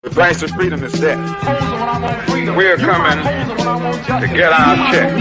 The price of freedom is death. We're coming to get our check.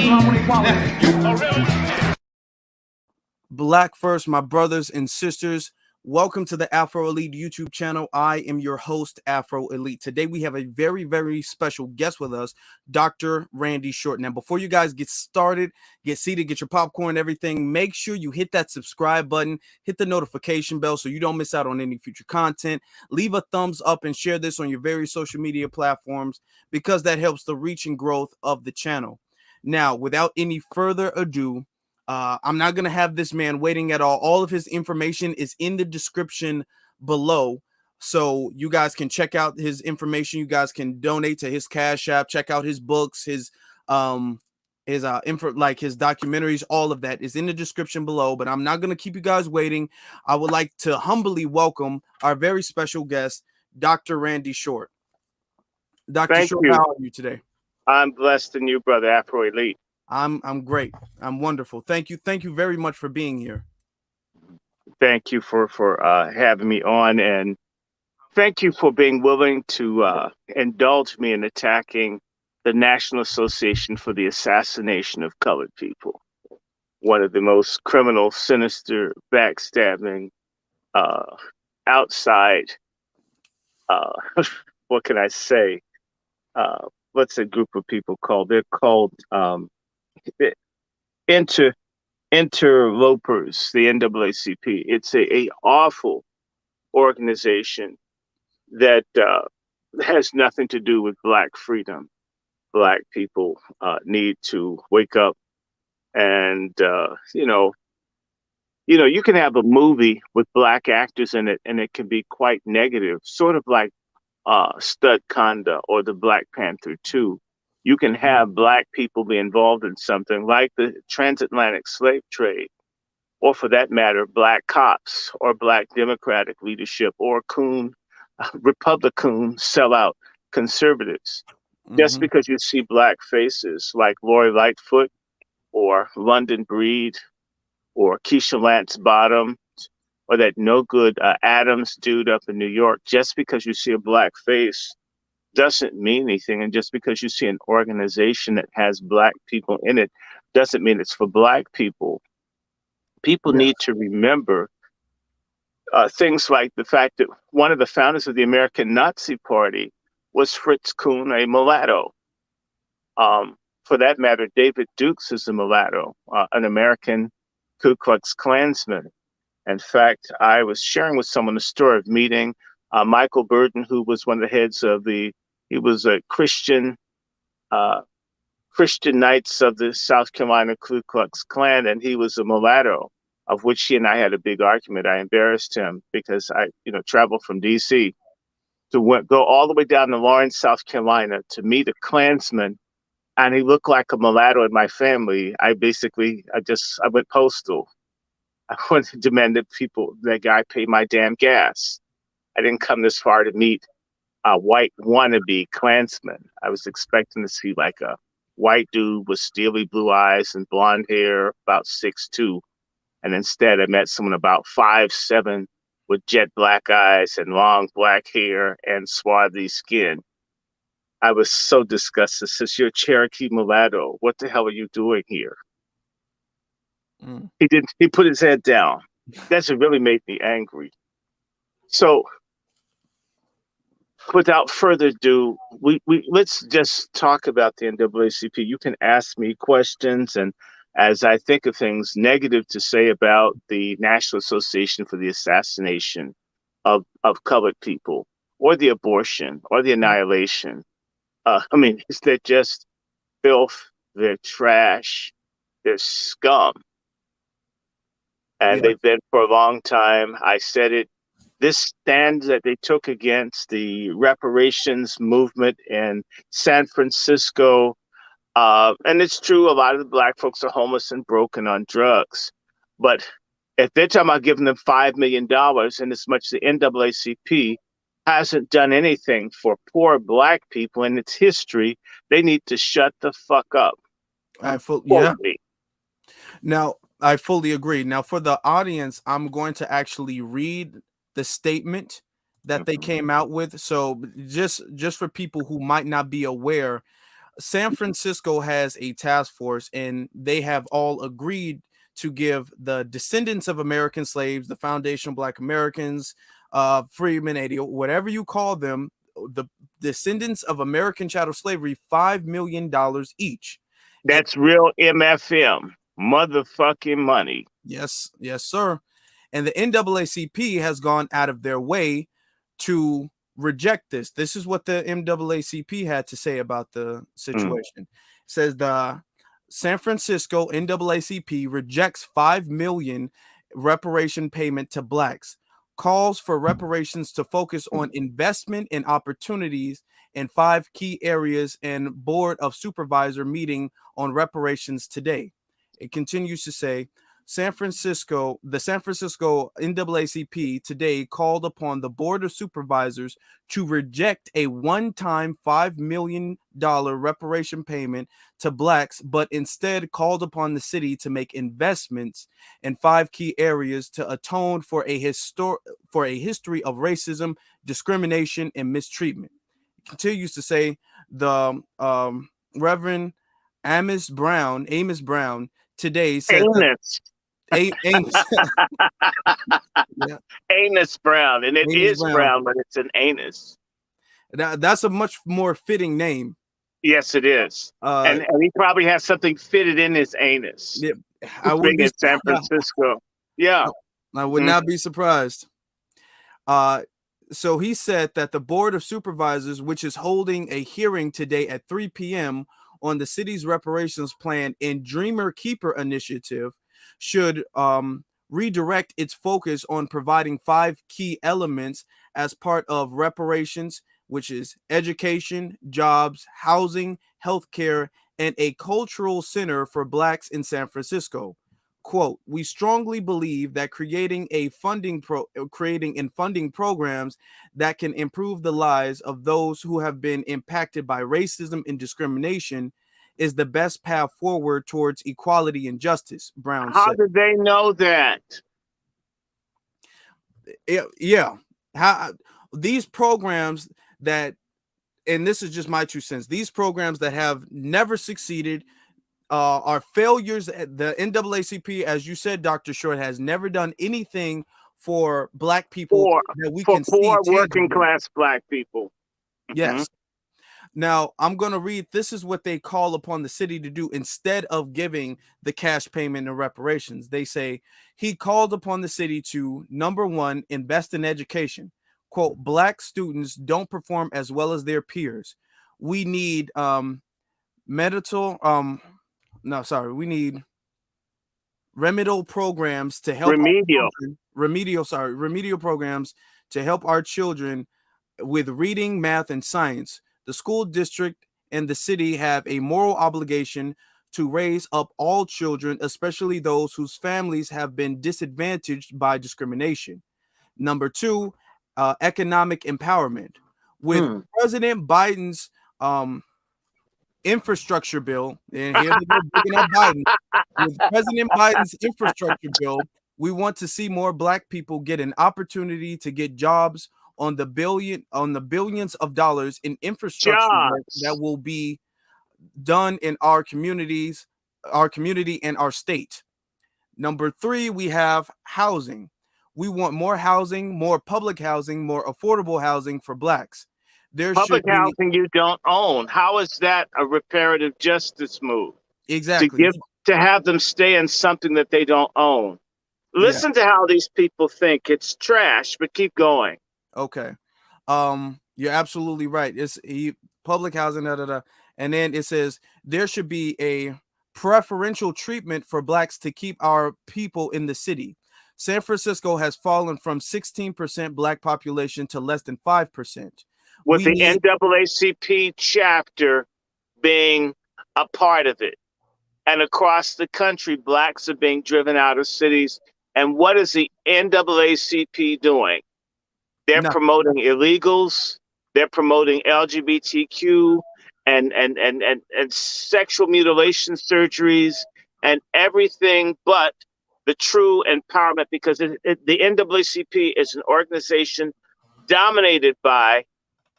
Black first, my brothers and sisters. Welcome to the Afro Elite YouTube channel. I am your host, Afro Elite. Today we have a very, very special guest with us, Dr. Randy Short. Now, before you guys get started, get seated, get your popcorn, everything, make sure you hit that subscribe button, hit the notification bell so you don't miss out on any future content. Leave a thumbs up and share this on your various social media platforms because that helps the reach and growth of the channel. Now, without any further ado, I'm not going to have this man waiting at all. All of his information is in the description below. So you guys can check out his information. You guys can donate to his Cash App, check out his books, his documentaries, all of that is in the description below. But I'm not going to keep you guys waiting. I would like to humbly welcome our very special guest, Dr. Randy Short. Dr. Short, how are you today? I'm blessed in you, brother Afro Elite. I'm great. I'm wonderful. Thank you. Thank you very much for being here. Thank you for having me on, and thank you for being willing to indulge me in attacking the National Association for the Assassination of Colored People, one of the most criminal, sinister, backstabbing, outside. What can I say? What's a group of people called? They're called interlopers, the NAACP. It's a awful organization that has nothing to do with Black freedom. Black people need to wake up, and you can have a movie with Black actors in it, and it can be quite negative, sort of like Stud Conda or the Black Panther 2. You can have Black people be involved in something like the transatlantic slave trade, or for that matter, Black cops or Black Democratic leadership or Republican sellout conservatives. Just because you see Black faces like Lori Lightfoot or London Breed or Keisha Lance Bottom or that no good Adams dude up in New York, just because you see a Black face doesn't mean anything. And just because you see an organization that has Black people in it doesn't mean it's for Black people. People need to remember things like the fact that one of the founders of the American Nazi Party was Fritz Kuhn, a mulatto. For that matter, David Dukes is a mulatto, an American Ku Klux Klansman. In fact, I was sharing with someone the story of meeting Michael Burton, who was one of the heads of he was a Christian Knights of the South Carolina Ku Klux Klan, and he was a mulatto, of which he and I had a big argument. I embarrassed him because I, traveled from D.C. to go all the way down to Lawrence, South Carolina to meet a Klansman, and he looked like a mulatto in my family. I went postal. I wanted to demand that guy pay my damn gas. I didn't come this far to meet a white wannabe Klansman. I was expecting to see like a white dude with steely blue eyes and blonde hair, about 6'2". And instead I met someone about 5'7" with jet black eyes and long black hair and swarthy skin. I was so disgusted. Since you're a Cherokee mulatto, what the hell are you doing here? He put his head down. That's what really made me angry. So without further ado, let's just talk about the NAACP. You can ask me questions, and as I think of things negative to say about the National Association for the Assassination of Colored People, or the abortion, or the annihilation. They're just filth, they're trash, they're scum. And they've been for a long time. I said it. This stand that they took against the reparations movement in San Francisco, and it's true, a lot of the Black folks are homeless and broken on drugs. But if they're talking about giving them $5 million, and as much the NAACP hasn't done anything for poor Black people in its history, they need to shut the fuck up. Now, I fully agree. Now, for the audience, I'm going to actually read the statement that they came out with. So just for people who might not be aware, San Francisco has a task force, and they have all agreed to give the descendants of American slaves, the foundational Black Americans, freedmen, whatever you call them, the descendants of American chattel slavery, $5 million each. That's real MFM, motherfucking money. Yes, yes, sir. And the NAACP has gone out of their way to reject this. This is what the NAACP had to say about the situation. It says the San Francisco NAACP rejects $5 million reparation payment to Blacks, calls for reparations to focus on investment and opportunities in 5 key areas, and Board of Supervisor meeting on reparations today. It continues to say, the San Francisco NAACP today called upon the Board of Supervisors to reject a one-time $5 million reparation payment to Blacks, but instead called upon the city to make investments in 5 key areas to atone for a history of racism, discrimination, and mistreatment. It continues to say the Reverend Amos Brown today said Anus. Yeah. Anus Brown, and it Anus is Brown. brown, but it's an anus. That's a much more fitting name. Yes, it is. And he probably has something fitted in his anus. Yeah, I would be in San Francisco. Yeah, I would not be surprised. So he said that the Board of Supervisors, which is holding a hearing today at 3 p.m. on the city's reparations plan and Dreamer Keeper initiative, should redirect its focus on providing 5 key elements as part of reparations, which is education, jobs, housing, healthcare, and a cultural center for Blacks in San Francisco. Quote, we strongly believe that creating funding programs that can improve the lives of those who have been impacted by racism and discrimination is the best path forward towards equality and justice, Brown said. How did they know that? Yeah. How these programs that, and this is just my 2 cents, these programs that have never succeeded are failures. The NAACP, as you said, Dr. Short, has never done anything for Black people that we can see. For working class Black people. Yes. Now, I'm going to read, this is what they call upon the city to do instead of giving the cash payment and reparations. They say he called upon the city to, number 1, invest in education. Quote, Black students don't perform as well as their peers. We need remedial programs to help remedial programs to help our children with reading, math, and science. The school district and the city have a moral obligation to raise up all children, especially those whose families have been disadvantaged by discrimination. Number 2, economic empowerment. With President Biden's infrastructure bill, and here we go picking up Biden. With President Biden's infrastructure bill, we want to see more Black people get an opportunity to get jobs on the billions of dollars in infrastructure work that will be done in our community and our state. Number 3, we have housing. We want more housing, more public housing, more affordable housing for Blacks. Public housing you don't own. How is that a reparative justice move? Exactly. To have them stay in something that they don't own. Listen to how these people think. It's trash, but keep going. Okay. You're absolutely right. It's public housing, and then it says there should be a preferential treatment for Blacks to keep our people in the city. San Francisco has fallen from 16% Black population to less than 5%. With the NAACP chapter being a part of it. And across the country, Blacks are being driven out of cities. And what is the NAACP doing? They're promoting illegals. They're promoting LGBTQ and sexual mutilation surgeries and everything but the true empowerment, because the NAACP is an organization dominated by,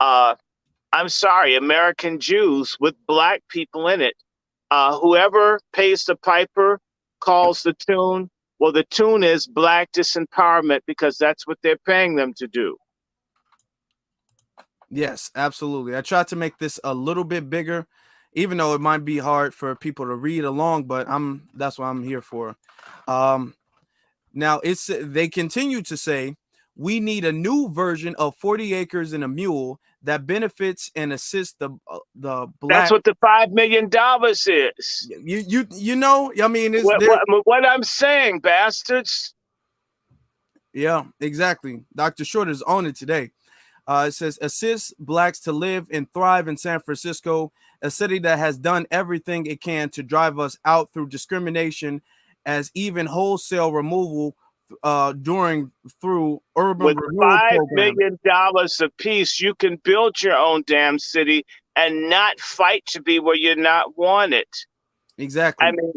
I'm sorry, American Jews with black people in it. Whoever pays the piper calls the tune. Well, the tune is black disempowerment because that's what they're paying them to do. Yes, absolutely. I tried to make this a little bit bigger, even though it might be hard for people to read along, but that's what I'm here for. Now they continue to say we need a new version of 40 acres and a mule that benefits and assists the black. That's what the $5 million is. You know, I mean, what I'm saying, bastards. Yeah, exactly. Dr. Short is on it today. It says assist blacks to live and thrive in San Francisco, a city that has done everything it can to drive us out through discrimination, as even wholesale removal through urban with renewal $5 program. million apiece, you can build your own damn city and not fight to be where you're not wanted. Exactly. I mean,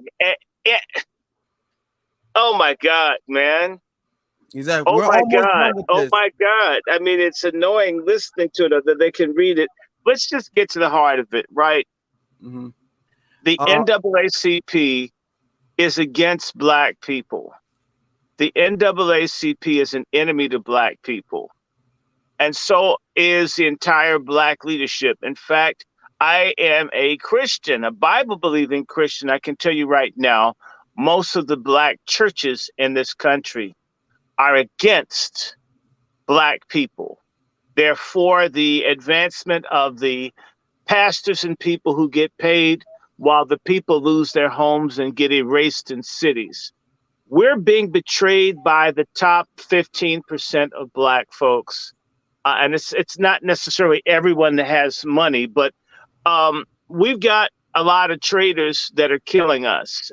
oh my God, man. Exactly. Oh my God. Oh my God. I mean, it's annoying listening to it that they can read it. Let's just get to the heart of it, right? Mm-hmm. The NAACP is against black people. The NAACP is an enemy to black people. And so is the entire black leadership. In fact, I am a Christian, a Bible-believing Christian. I can tell you right now, most of the black churches in this country are against black people. They're for the advancement of the pastors and people who get paid while the people lose their homes and get erased in cities. We're being betrayed by the top 15% of black folks. And it's not necessarily everyone that has money, but we've got a lot of traitors that are killing us.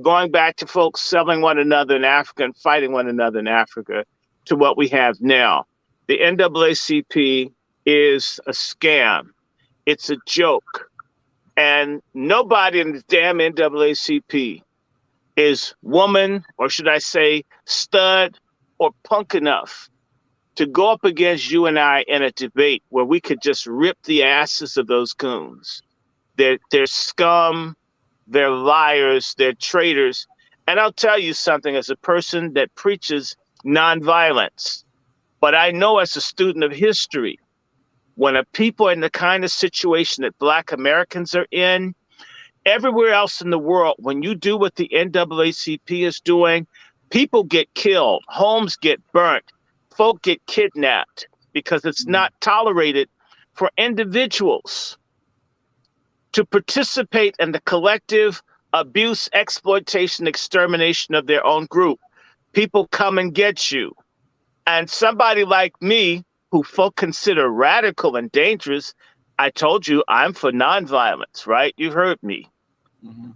Going back to folks selling one another in Africa and fighting one another in Africa to what we have now. The NAACP is a scam. It's a joke. And nobody in the damn NAACP is woman, or should I say stud or punk enough to go up against you and I in a debate where we could just rip the asses of those coons. They're scum, they're liars, they're traitors. And I'll tell you something as a person that preaches nonviolence, but I know as a student of history, when a people in the kind of situation that black Americans are in, everywhere else in the world, when you do what the NAACP is doing, people get killed, homes get burnt, folk get kidnapped because it's not tolerated for individuals to participate in the collective abuse, exploitation, extermination of their own group. People come and get you. And somebody like me, who folk consider radical and dangerous, I told you I'm for nonviolence, right? You heard me. Mm-hmm.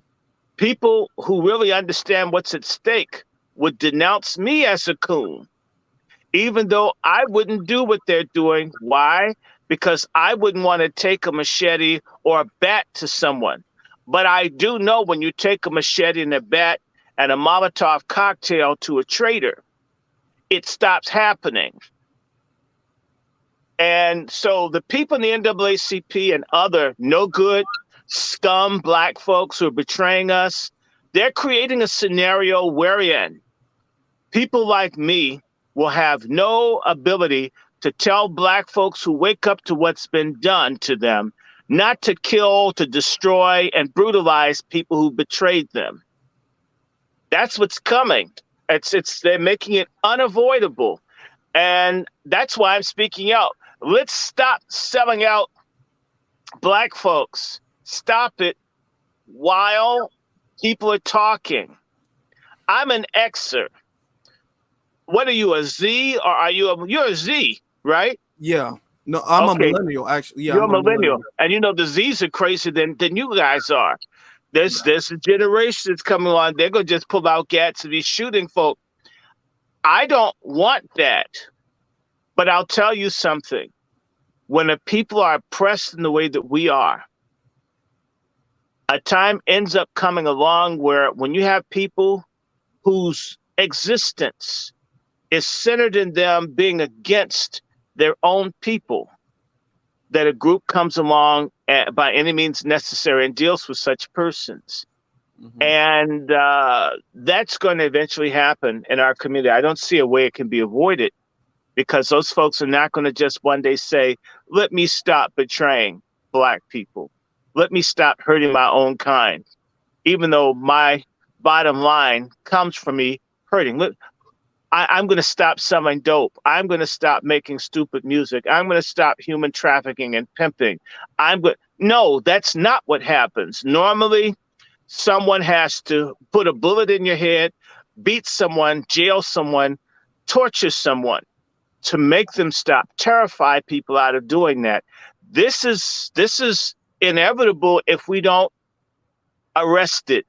People who really understand what's at stake would denounce me as a coon, even though I wouldn't do what they're doing. Why? Because I wouldn't want to take a machete or a bat to someone. But I do know when you take a machete and a bat and a Molotov cocktail to a traitor, it stops happening. And so the people in the NAACP and other no good scum black folks who are betraying us, they're creating a scenario wherein people like me will have no ability to tell black folks who wake up to what's been done to them, not to kill, to destroy, and brutalize people who betrayed them. That's what's coming. They're making it unavoidable. And that's why I'm speaking out. Let's stop selling out black folks. Stop it while people are talking. I'm an Xer. What are you, a Z, or are you you're a Z, right? Yeah. No, I'm a millennial, actually. Yeah, you're a millennial. And you know the Z's are crazier than you guys are. There's a generation that's coming on. They're gonna just pull out gats and be shooting folk. I don't want that. But I'll tell you something. When the people are oppressed in the way that we are, a time ends up coming along where when you have people whose existence is centered in them being against their own people, that a group comes along by any means necessary and deals with such persons. Mm-hmm. And that's going to eventually happen in our community. I don't see a way it can be avoided, because those folks are not going to just one day say, let me stop betraying Black people. Let me stop hurting my own kind, even though my bottom line comes from me hurting. Look, I'm going to stop selling dope. I'm going to stop making stupid music. I'm going to stop human trafficking and pimping. No, that's not what happens. Normally, someone has to put a bullet in your head, beat someone, jail someone, torture someone to make them stop, terrify people out of doing that. This is inevitable if we don't arrest it.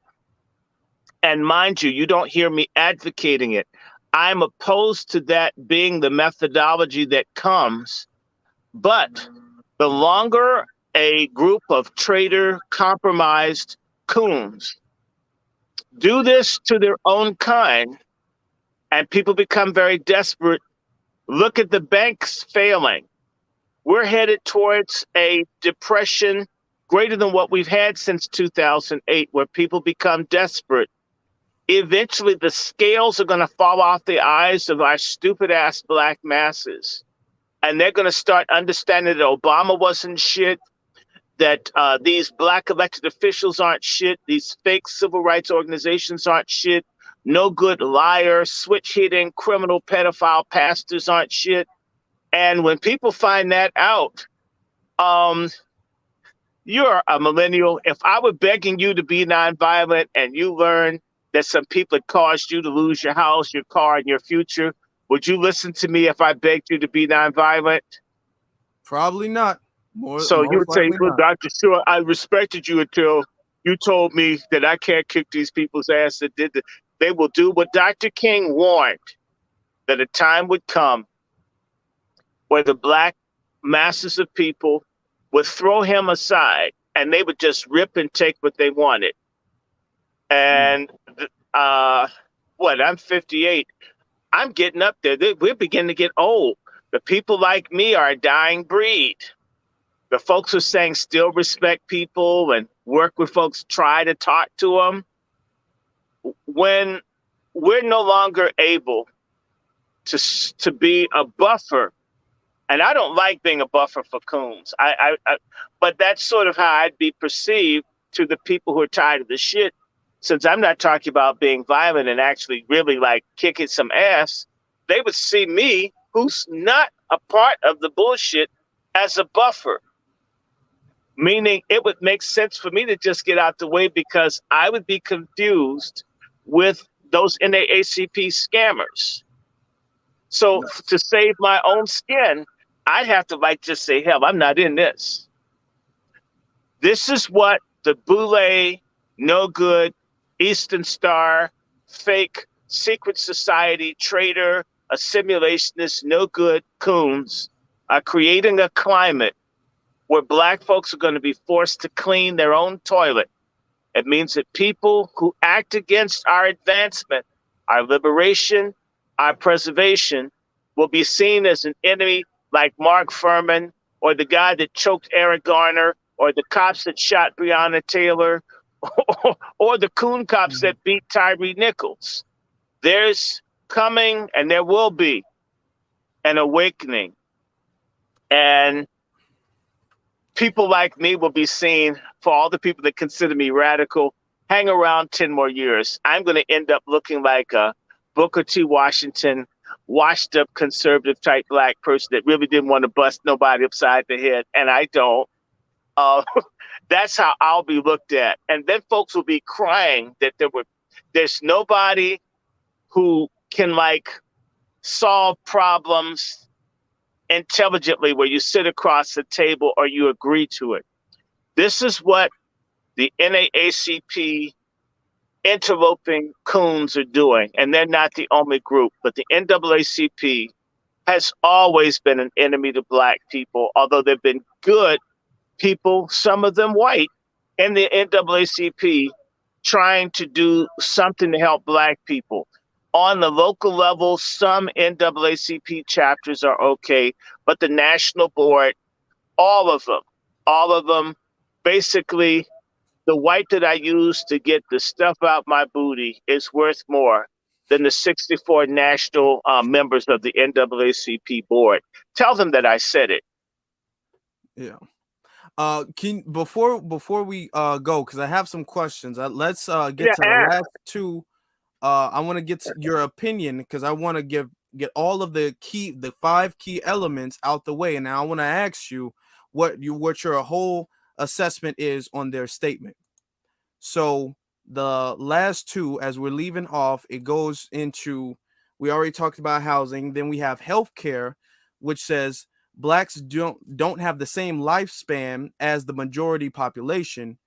And mind you, you don't hear me advocating it. I'm opposed to that being the methodology that comes. But the longer a group of traitor, compromised coons do this to their own kind, and people become very desperate, look at the banks failing. We're headed towards a depression greater than what we've had since 2008, where people become desperate. Eventually, the scales are going to fall off the eyes of our stupid ass Black masses. And they're going to start understanding that Obama wasn't shit, that these Black elected officials aren't shit, these fake civil rights organizations aren't shit, no good liar, switch-hitting, criminal, pedophile pastors aren't shit. And when people find that out, you're a millennial. If I were begging you to be nonviolent and you learn that some people had caused you to lose your house, your car, and your future, would you listen to me if I begged you to be nonviolent? Probably not. So you would say, well, not. Dr. Sure, I respected you until you told me that I can't kick these people's ass that did that. They will do what Dr. King warned, that a time would come where the Black masses of people would throw him aside and they would just rip and take what they wanted. And I'm 58. I'm getting up there. We're beginning to get old. The people like me are a dying breed. The folks who are saying still respect people and work with folks, try to talk to them. When we're no longer able to be a buffer, and I don't like being a buffer for coons, but that's sort of how I'd be perceived to the people who are tired of the shit. Since I'm not talking about being violent and actually really like kicking some ass, they would see me, who's not a part of the bullshit, as a buffer. Meaning it would make sense for me to just get out the way, because I would be confused with those NAACP scammers. So to save my own skin, I'd have to just say, hell, I'm not in this. This is what the Boule, no good, Eastern Star, fake, secret society, traitor, assimilationist, no good coons are creating a climate where Black folks are going to be forced to clean their own toilet. It means that people who act against our advancement, our liberation, our preservation, will be seen as an enemy, like Mark Furman, or the guy that choked Eric Garner, or the cops that shot Breonna Taylor, or the coon cops that beat Tyree Nichols. There's coming, and there will be, an awakening. And people like me will be seen, for all the people that consider me radical, hang around 10 more years. I'm going to end up looking like a Booker T. Washington, washed up conservative type Black person that really didn't want to bust nobody upside the head. And I don't. That's how I'll be looked at. And then folks will be crying that there's nobody who can solve problems intelligently where you sit across the table or you agree to it. This is what the NAACP interloping coons are doing. And they're not the only group, but the NAACP has always been an enemy to Black people, although they've been good people, some of them white, in the NAACP trying to do something to help Black people. On the local level, some NAACP chapters are okay, but the national board, all of them, basically, the white that I use to get the stuff out my booty is worth more than the 64 national members of the NAACP board. Tell them that I said it. Yeah. Before we go, because I have some questions. Let's get to the last two. I want to get your opinion because I want to get all of the 5 key elements out the way, and now I want to ask you what your whole assessment is on their statement. So the last two, as we're leaving off, it goes into, we already talked about housing. Then we have healthcare, which says blacks don't have the same lifespan as the majority population.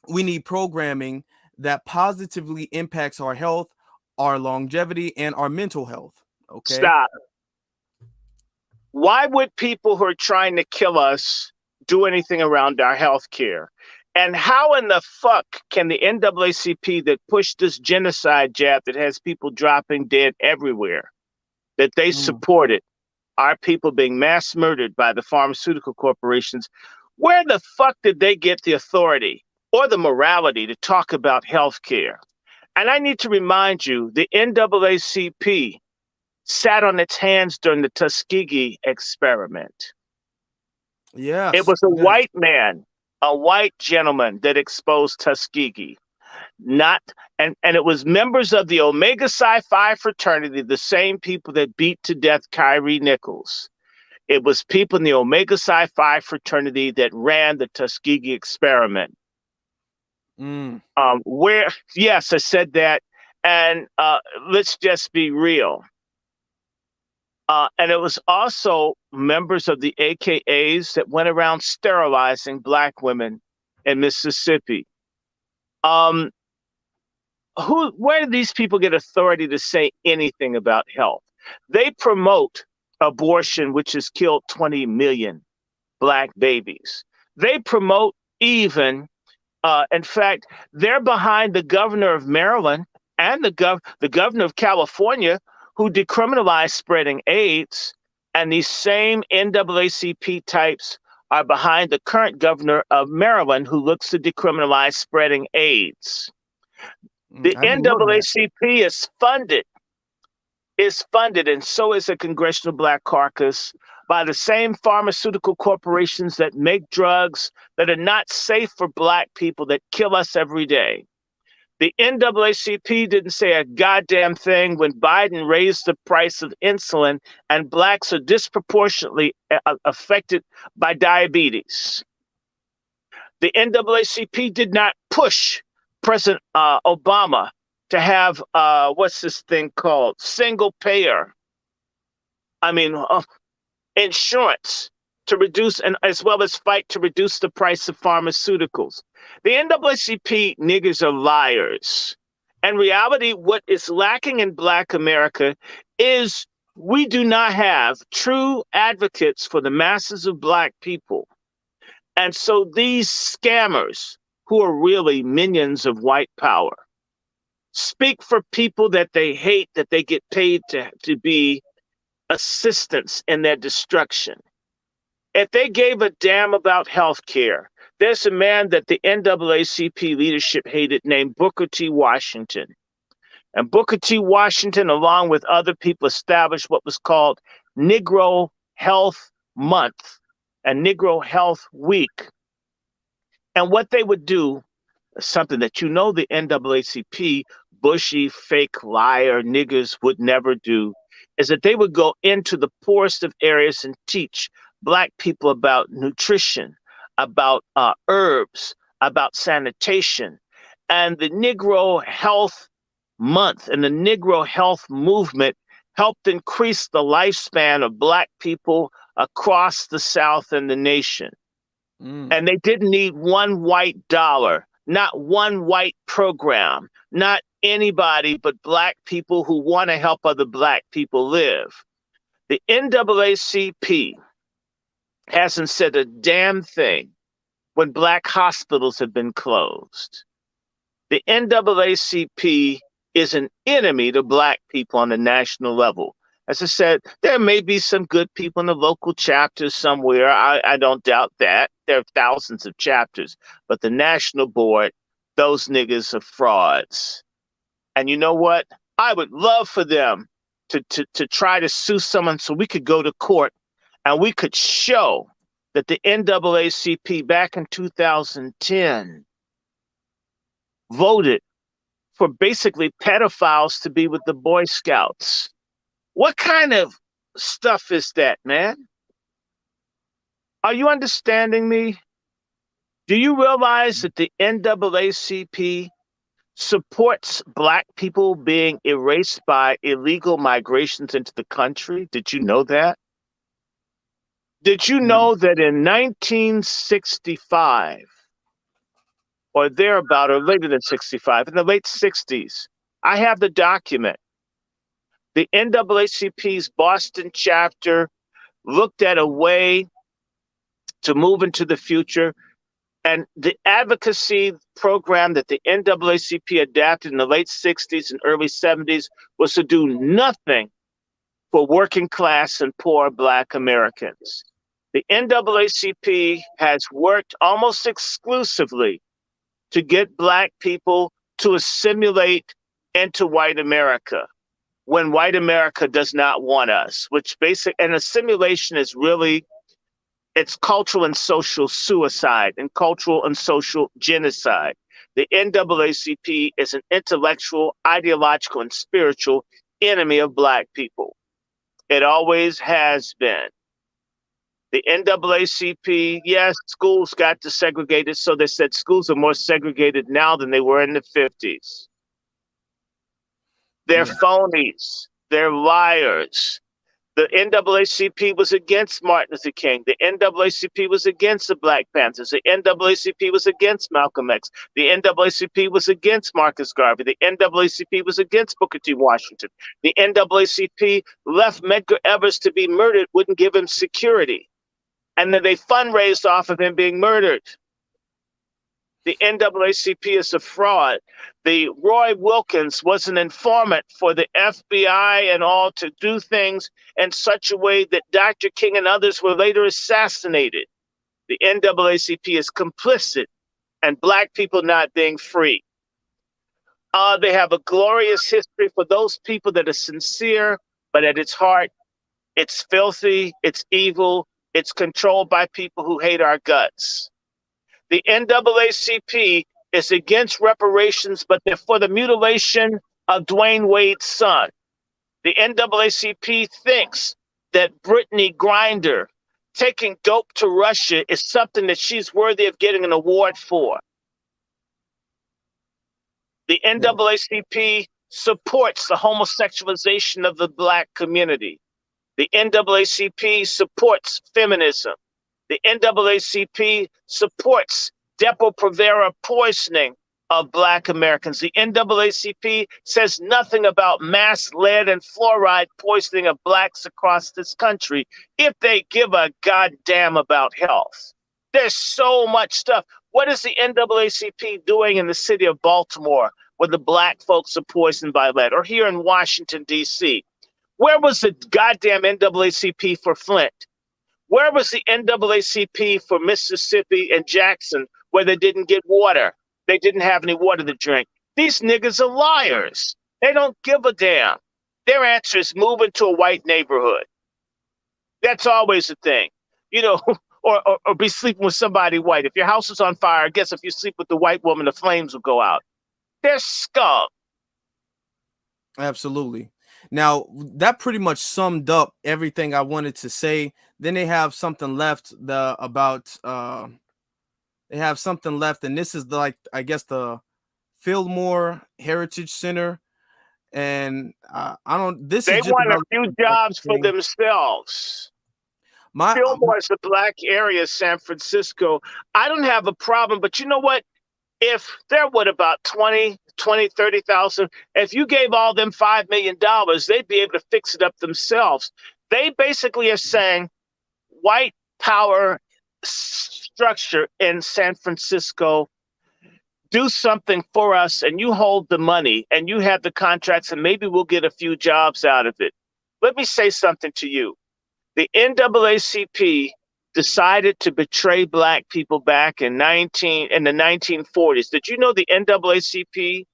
We need programming that positively impacts our health, our longevity, and our mental health. Okay. Stop. Why would people who are trying to kill us do anything around our health care? And how in the fuck can the NAACP that pushed this genocide jab that has people dropping dead everywhere, that they supported our people being mass murdered by the pharmaceutical corporations, where the fuck did they get the authority or the morality to talk about health care? And I need to remind you, the NAACP sat on its hands during the Tuskegee experiment. Yes. It was a white man, a white gentleman that exposed Tuskegee. And it was members of the Omega Psi Phi fraternity, the same people that beat to death Kyrie Nichols. It was people in the Omega Psi Phi fraternity that ran the Tuskegee experiment. Yes, I said that. And let's just be real. And it was also members of the AKAs that went around sterilizing black women in Mississippi. Where do these people get authority to say anything about health? They promote abortion, which has killed 20 million black babies. They promote even, in fact, they're behind the governor of Maryland and the governor of California, who decriminalized spreading AIDS, and these same NAACP types are behind the current governor of Maryland, who looks to decriminalize spreading AIDS. The NAACP is funded, and so is the Congressional Black Caucus, by the same pharmaceutical corporations that make drugs that are not safe for black people, that kill us every day. The NAACP didn't say a goddamn thing when Biden raised the price of insulin and blacks are disproportionately affected by diabetes. The NAACP did not push President Obama to have, what's this thing called? Single payer. Insurance to reduce, and as well as fight to reduce the price of pharmaceuticals. The NAACP niggers are liars. In reality, what is lacking in Black America is we do not have true advocates for the masses of Black people. And so these scammers, who are really minions of white power, speak for people that they hate, that they get paid to be assistants in their destruction. If they gave a damn about health care, there's a man that the NAACP leadership hated named Booker T. Washington. And Booker T. Washington, along with other people, established what was called Negro Health Month and Negro Health Week. And what they would do, something that the NAACP, bushy, fake, liar niggers would never do, is that they would go into the poorest of areas and teach Black people about nutrition, about herbs, about sanitation. And the Negro Health Month and the Negro Health Movement helped increase the lifespan of Black people across the South and the nation. And they didn't need one white dollar, not one white program, not anybody but Black people who want to help other Black people live. The NAACP hasn't said a damn thing when Black hospitals have been closed. The NAACP is an enemy to Black people on the national level. As I said, there may be some good people in the local chapters somewhere. I don't doubt that. There are thousands of chapters. But the national board, those niggas are frauds. And you know what? I would love for them to try to sue someone so we could go to court and we could show that the NAACP back in 2010 voted for basically pedophiles to be with the Boy Scouts. What kind of stuff is that, man? Are you understanding me? Do you realize that the NAACP supports Black people being erased by illegal migrations into the country? Did you know that? Did you know that in 1965, or thereabout, or later than 65, in the late 60s, I have the document. The NAACP's Boston chapter looked at a way to move into the future. And the advocacy program that the NAACP adapted in the late 60s and early 70s was to do nothing for working class and poor Black Americans. The NAACP has worked almost exclusively to get Black people to assimilate into white America when white America does not want us, and assimilation is really, it's cultural and social suicide and cultural and social genocide. The NAACP is an intellectual, ideological, and spiritual enemy of Black people. It always has been. The NAACP, yes, schools got desegregated, so they said schools are more segregated now than they were in the 50s. They're phonies. They're liars. The NAACP was against Martin Luther King. The NAACP was against the Black Panthers. The NAACP was against Malcolm X. The NAACP was against Marcus Garvey. The NAACP was against Booker T. Washington. The NAACP left Medgar Evers to be murdered, wouldn't give him security. And then they fundraised off of him being murdered. The NAACP is a fraud. The Roy Wilkins was an informant for the FBI and all to do things in such a way that Dr. King and others were later assassinated. The NAACP is complicit in Black people not being free. They have a glorious history for those people that are sincere, but at its heart, it's filthy, it's evil, it's controlled by people who hate our guts. The NAACP is against reparations, but they're for the mutilation of Dwayne Wade's son. The NAACP thinks that Brittany Griner taking dope to Russia is something that she's worthy of getting an award for. The NAACP supports the homosexualization of the Black community. The NAACP supports feminism. The NAACP supports Depo-Provera poisoning of Black Americans. The NAACP says nothing about mass lead and fluoride poisoning of Blacks across this country if they give a goddamn about health. There's so much stuff. What is the NAACP doing in the city of Baltimore where the Black folks are poisoned by lead? Or here in Washington, D.C.? Where was the goddamn NAACP for Flint? Where was the NAACP for Mississippi and Jackson where they didn't get water? They didn't have any water to drink. These niggas are liars. They don't give a damn. Their answer is move into a white neighborhood. That's always the thing. You know, or be sleeping with somebody white. If your house is on fire, I guess if you sleep with the white woman, the flames will go out. They're scum. Absolutely. Now, that pretty much summed up everything I wanted to say. Then they have something left they have something left, and this is I guess the Fillmore Heritage Center. And They want a few jobs for themselves. Fillmore is a Black area, San Francisco. I don't have a problem, but you know what? If they're about 30,000, if you gave all them $5 million, they'd be able to fix it up themselves. They basically are saying white power structure in San Francisco, do something for us and you hold the money and you have the contracts and maybe we'll get a few jobs out of it. let me say something to you. The NAACP decided to betray black people back in the 1940s. Did you know the NAACP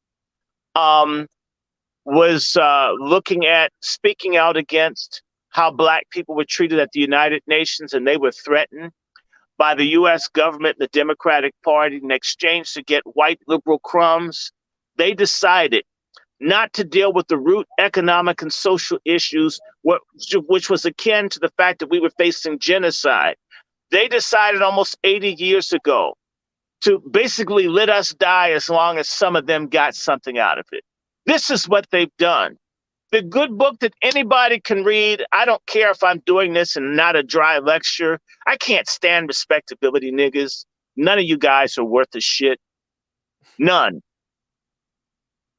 was looking at speaking out against how black people were treated at the United Nations, and they were threatened by the U.S. government and the Democratic Party in exchange to get white liberal crumbs? They decided not to deal with the root economic and social issues, which was akin to the fact that we were facing genocide. They decided almost 80 years ago to basically let us die as long as some of them got something out of it. This is what they've done. The good book that anybody can read, I don't care if I'm doing this and not a dry lecture. I can't stand respectability niggas. None of you guys are worth a shit. None.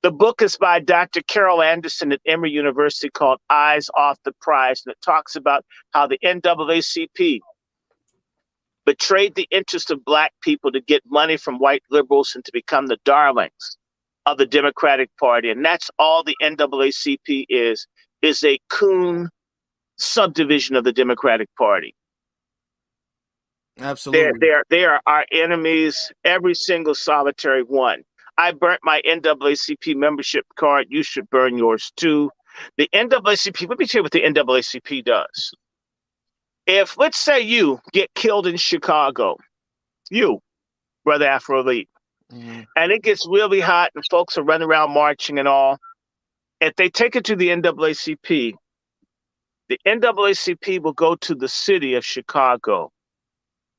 The book is by Dr. Carol Anderson at Emory University called Eyes Off the Prize, and it talks about how the NAACP betrayed the interest of black people to get money from white liberals and to become the darlings of the Democratic Party. And that's all the NAACP is a coon subdivision of the Democratic Party. Absolutely. They are our enemies, every single solitary one. I burnt my NAACP membership card. You should burn yours too. The NAACP, let me tell you what the NAACP does. If, let's say, you get killed in Chicago, you, Brother Afro Elite, and it gets really hot and folks are running around marching and all, if they take it to the NAACP will go to the city of Chicago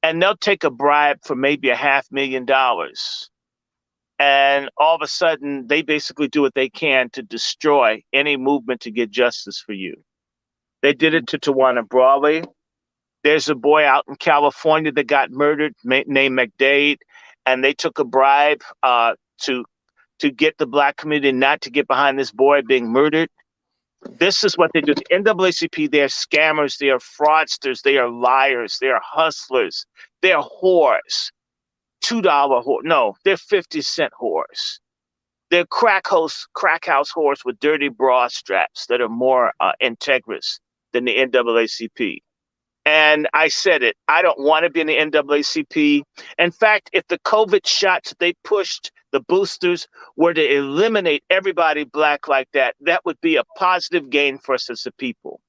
and they'll take a bribe for maybe $500,000. And all of a sudden, they basically do what they can to destroy any movement to get justice for you. They did it to Tawana Brawley. There's a boy out in California that got murdered named McDade, and they took a bribe to get the black community not to get behind this boy being murdered. This is what they do. The NAACP, they are scammers, they are fraudsters, they are liars, they are hustlers, they are whores. $2 whore. No, they're 50-cent whores. They're crack house whores with dirty bra straps that are more integrous than the NAACP. And I said it, I don't want to be in the NAACP. In fact, if the COVID shots they pushed, the boosters, were to eliminate everybody black like that, that would be a positive gain for us as a people.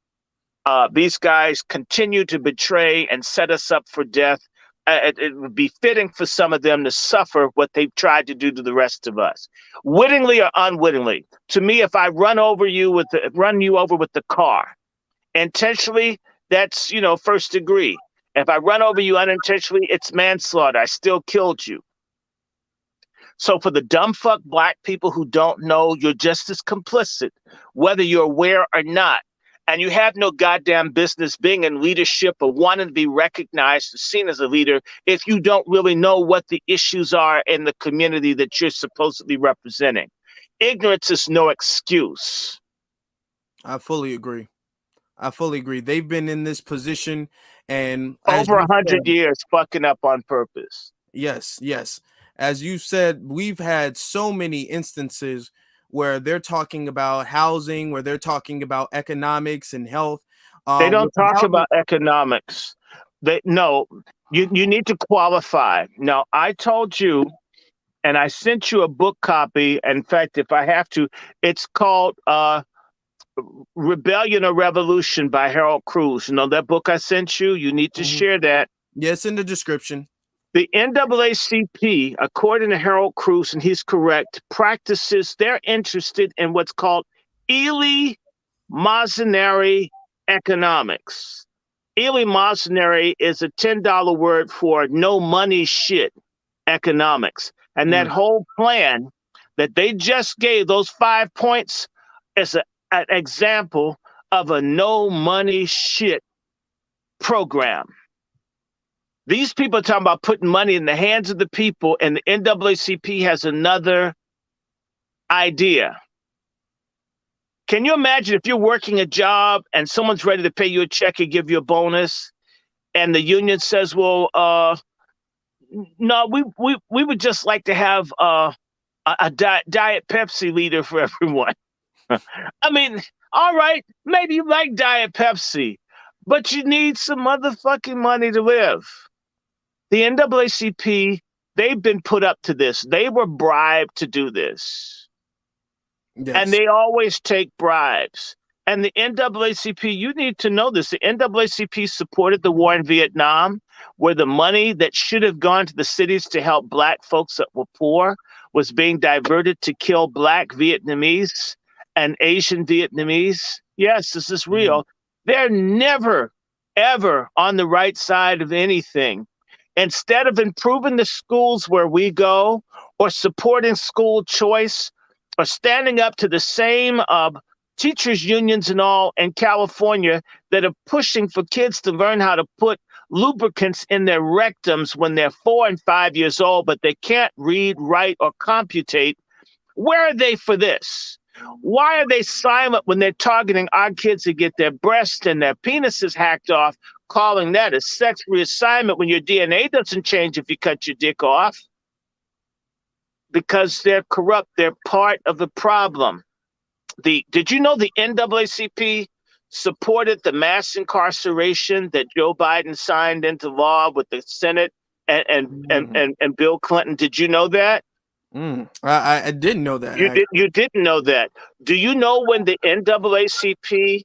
These guys continue to betray and set us up for death. It would be fitting for some of them to suffer what they've tried to do to the rest of us, wittingly or unwittingly. To me, if I run you over with the car, intentionally, that's, first degree. If I run over you unintentionally, it's manslaughter. I still killed you. So for the dumb fuck black people who don't know, you're just as complicit, whether you're aware or not. And you have no goddamn business being in leadership or wanting to be recognized, seen as a leader, if you don't really know what the issues are in the community that you're supposedly representing. Ignorance is no excuse. I fully agree. They've been in this position and over 100 years fucking up on purpose. Yes. As you said, we've had so many instances where they're talking about housing, where they're talking about economics and health. They don't talk about economics. You need to qualify. Now, I told you, and I sent you a book copy. In fact, if I have to, it's called Rebellion or Revolution by Harold Cruz. You know that book I sent you? You need to share that. Yes, in the description. The NAACP, according to Harold Cruz, and he's correct, they're interested in what's called eleemosynary economics. Eleemosynary is a $10 word for no money shit economics. And that whole plan that they just gave, those 5 points, is an example of a no money shit program. These people are talking about putting money in the hands of the people, and the NAACP has another idea. Can you imagine if you're working a job and someone's ready to pay you a check and give you a bonus, and the union says, well, no, we would just like to have a Diet Pepsi leader for everyone. I mean, All right, maybe you like Diet Pepsi, but you need some motherfucking money to live. The NAACP, they've been put up to this. They were bribed to do this. And Yes. they always take bribes. And the NAACP, you need to know this. The NAACP supported the war in Vietnam, where the money that should have gone to the cities to help Black folks that were poor was being diverted to kill Black Vietnamese and Asian Vietnamese. Yes, this is real. They're never, ever on the right side of anything. Instead of improving the schools where we go or supporting school choice, are standing up to the same teachers unions and all in California that are pushing for kids to learn how to put lubricants in their rectums when they're 4 and 5 years old, but they can't read, write, or computate. Where are they for this? Why are they silent when they're targeting our kids to get their breasts and their penises hacked off, calling that a sex reassignment when your DNA doesn't change if you cut your dick off? Because they're corrupt. They're part of the problem. Did you know the NAACP supported the mass incarceration that Joe Biden signed into law with the Senate and Bill Clinton? Did you know that? I didn't know that. You didn't know that. Do you know when the NAACP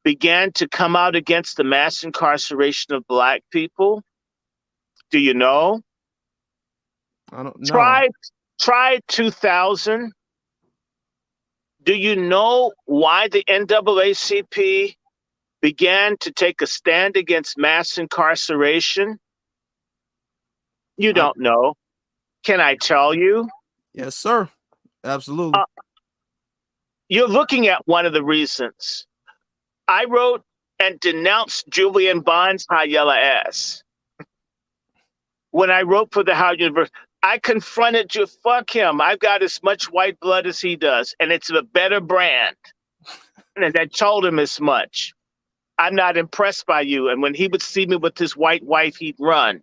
began to come out against the mass incarceration of Black people? Do you know? I don't know. Try 2000. Do you know why the NAACP began to take a stand against mass incarceration? You don't know. Can I tell you? Yes, sir. Absolutely. You're looking at one of the reasons. I wrote and denounced Julian Bond's high yellow ass. When I wrote for the Howard University, I confronted you. Fuck him. I've got as much white blood as he does, and it's a better brand. And I told him as much. I'm not impressed by you. And when he would see me with his white wife, he'd run.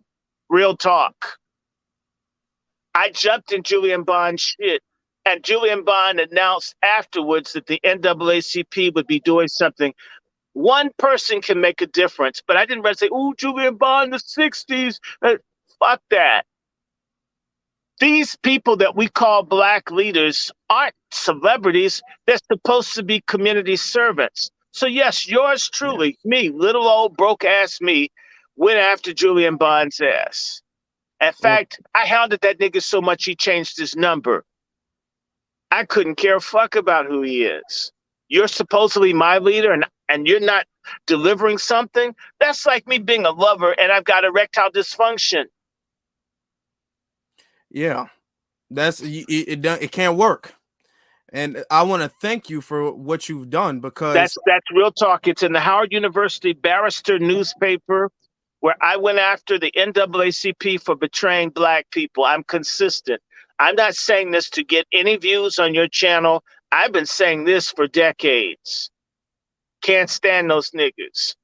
Real talk. I jumped in Julian Bond's shit. And Julian Bond announced afterwards that the NAACP would be doing something. One person can make a difference. But I didn't say, ooh, Julian Bond, the 60s. Fuck that. These people that we call Black leaders aren't celebrities. They're supposed to be community servants. So yes, yours truly, me, little old broke ass me, went after Julian Bond's ass. In fact, I hounded that nigga so much he changed his number. I couldn't care a fuck about who he is. You're supposedly my leader and you're not delivering something? That's like me being a lover and I've got erectile dysfunction. Yeah, it can't work. And I want to thank you for what you've done, because that's real talk. It's in the Howard University Barrister newspaper, where I went after the NAACP for betraying Black people. I'm consistent. I'm not saying this to get any views on your channel. I've been saying this for decades. Can't stand those niggas.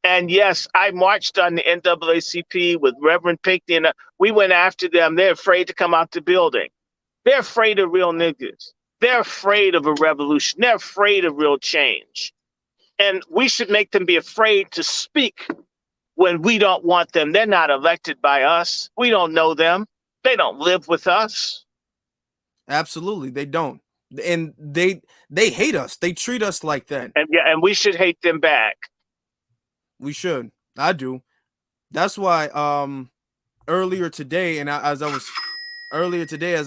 And yes, I marched on the NAACP with Reverend Pinckney, and we went after them. They're afraid to come out the building. They're afraid of real niggas. They're afraid of a revolution. They're afraid of real change. And we should make them be afraid to speak when we don't want them. They're not elected by us. We don't know them. They don't live with us. Absolutely, they don't. And they hate us. They treat us like that. And we should hate them back. We should. I do. That's why earlier today, as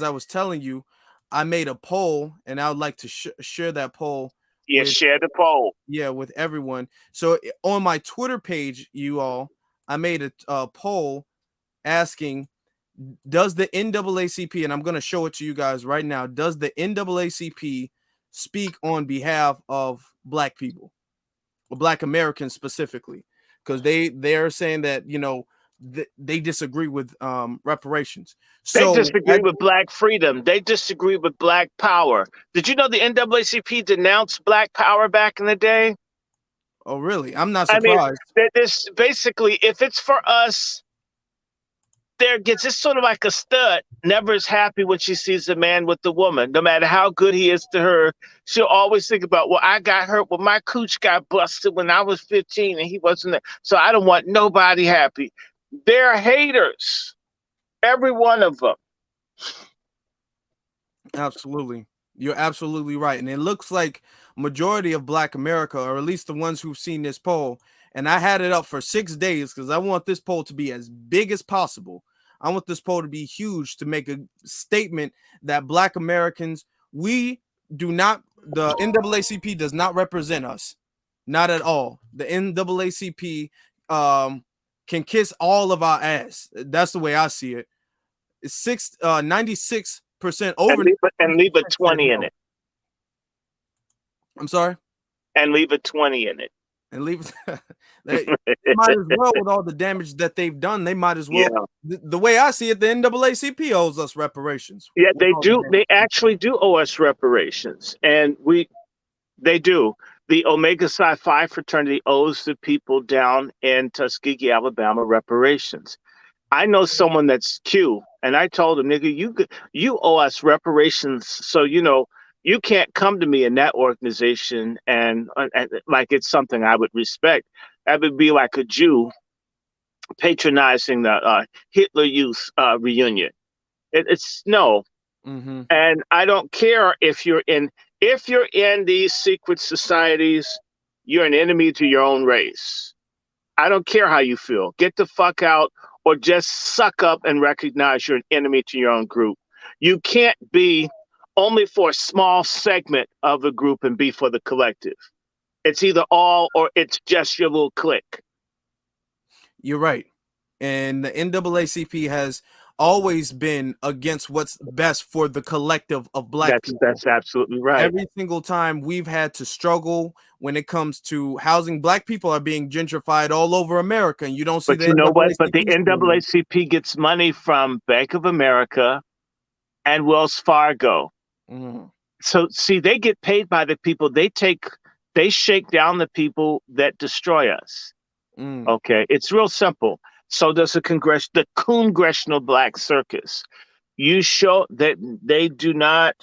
I was telling you, I made a poll, and I would like to share that poll. Yeah, share the poll. Yeah, with everyone. So on my Twitter page, you all, I made a poll asking, does the NAACP, and I'm going to show it to you guys right now, does the NAACP speak on behalf of Black people, or Black Americans specifically? Because they're saying that, you know, they disagree with reparations. So they disagree with Black freedom. They disagree with Black power. Did you know the NAACP denounced Black power back in the day? Oh, really? I'm not surprised. I mean, this basically, if it's for us, there gets, it's sort of like a stud, never is happy when she sees a man with a woman. No matter how good he is to her, she'll always think about, well, I got hurt. Well, my cooch got busted when I was 15 and he wasn't there. So I don't want nobody happy. They're haters, every one of them. Absolutely. You're absolutely right. And it looks like majority of Black America, or at least the ones who've seen this poll, and I had it up for 6 days because I want this poll to be as big as possible. I want this poll to be huge to make a statement that Black Americans, we do not, the NAACP does not represent us. Not at all. The NAACP can kiss all of our ass. That's the way I see it. It's 96% over, and leave a 20 in it. I'm sorry? And leave a 20 in it. And leave they might as well, with all the damage that they've done, they might as well. Yeah. The way I see it, the NAACP owes us reparations. Yeah, they do. They actually do owe us reparations. And they do. The Omega Psi Phi fraternity owes the people down in Tuskegee, Alabama, reparations. I know someone that's Q, and I told him, nigga, you owe us reparations. So, you can't come to me in that organization and like it's something I would respect. That would be like a Jew patronizing the Hitler Youth reunion. It's no. Mm-hmm. And I don't care if you're in these secret societies, you're an enemy to your own race. I don't care how you feel. Get the fuck out, or just suck up and recognize you're an enemy to your own group. You can't be only for a small segment of the group and be for the collective. It's either all or it's just your little clique. You're right. And the NAACP has always been against what's best for the collective of Black people. That's absolutely right. Every single time we've had to struggle when it comes to housing, Black people are being gentrified all over America, and you don't see. But you know what? But the NAACP gets money from Bank of America and Wells Fargo. Mm. So see, they get paid by the people. They shake down the people that destroy us. Mm. Okay, it's real simple. So does the Congressional Black Circus. You show that they do not,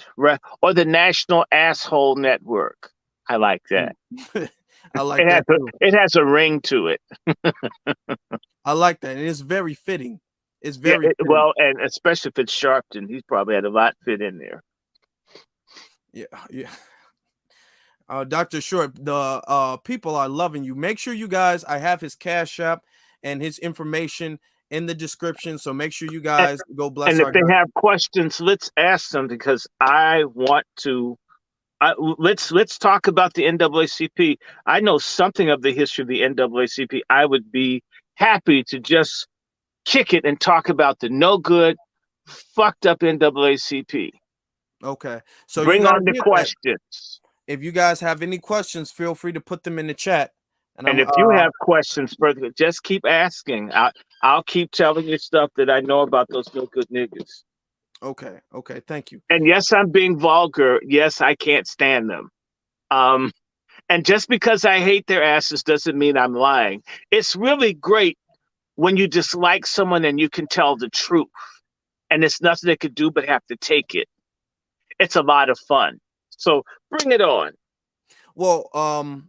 or the National Asshole Network. I like that. I like that too. It has a ring to it. I like that, and it's very fitting. It's very fitting. Well, and especially if it's Sharpton, he's probably had a lot fit in there. Yeah. Dr. Short, the people are loving you. Make sure you guys, I have his Cash App and his information in the description, so make sure you guys go bless. And if they have questions, let's ask them, because I want to. Let's talk about the NAACP. I know something of the history of the NAACP. I would be happy to just kick it and talk about the no good, fucked up NAACP. Okay, so bring on the questions. If you guys have any questions, feel free to put them in the chat. And if you have questions further, just keep asking. I'll keep telling you stuff that I know about those no good niggas. Okay, thank you. And yes, I'm being vulgar. Yes, I can't stand them. And just because I hate their asses doesn't mean I'm lying. It's really great when you dislike someone and you can tell the truth, and it's nothing they could do but have to take it. It's a lot of fun. So bring it on. Well,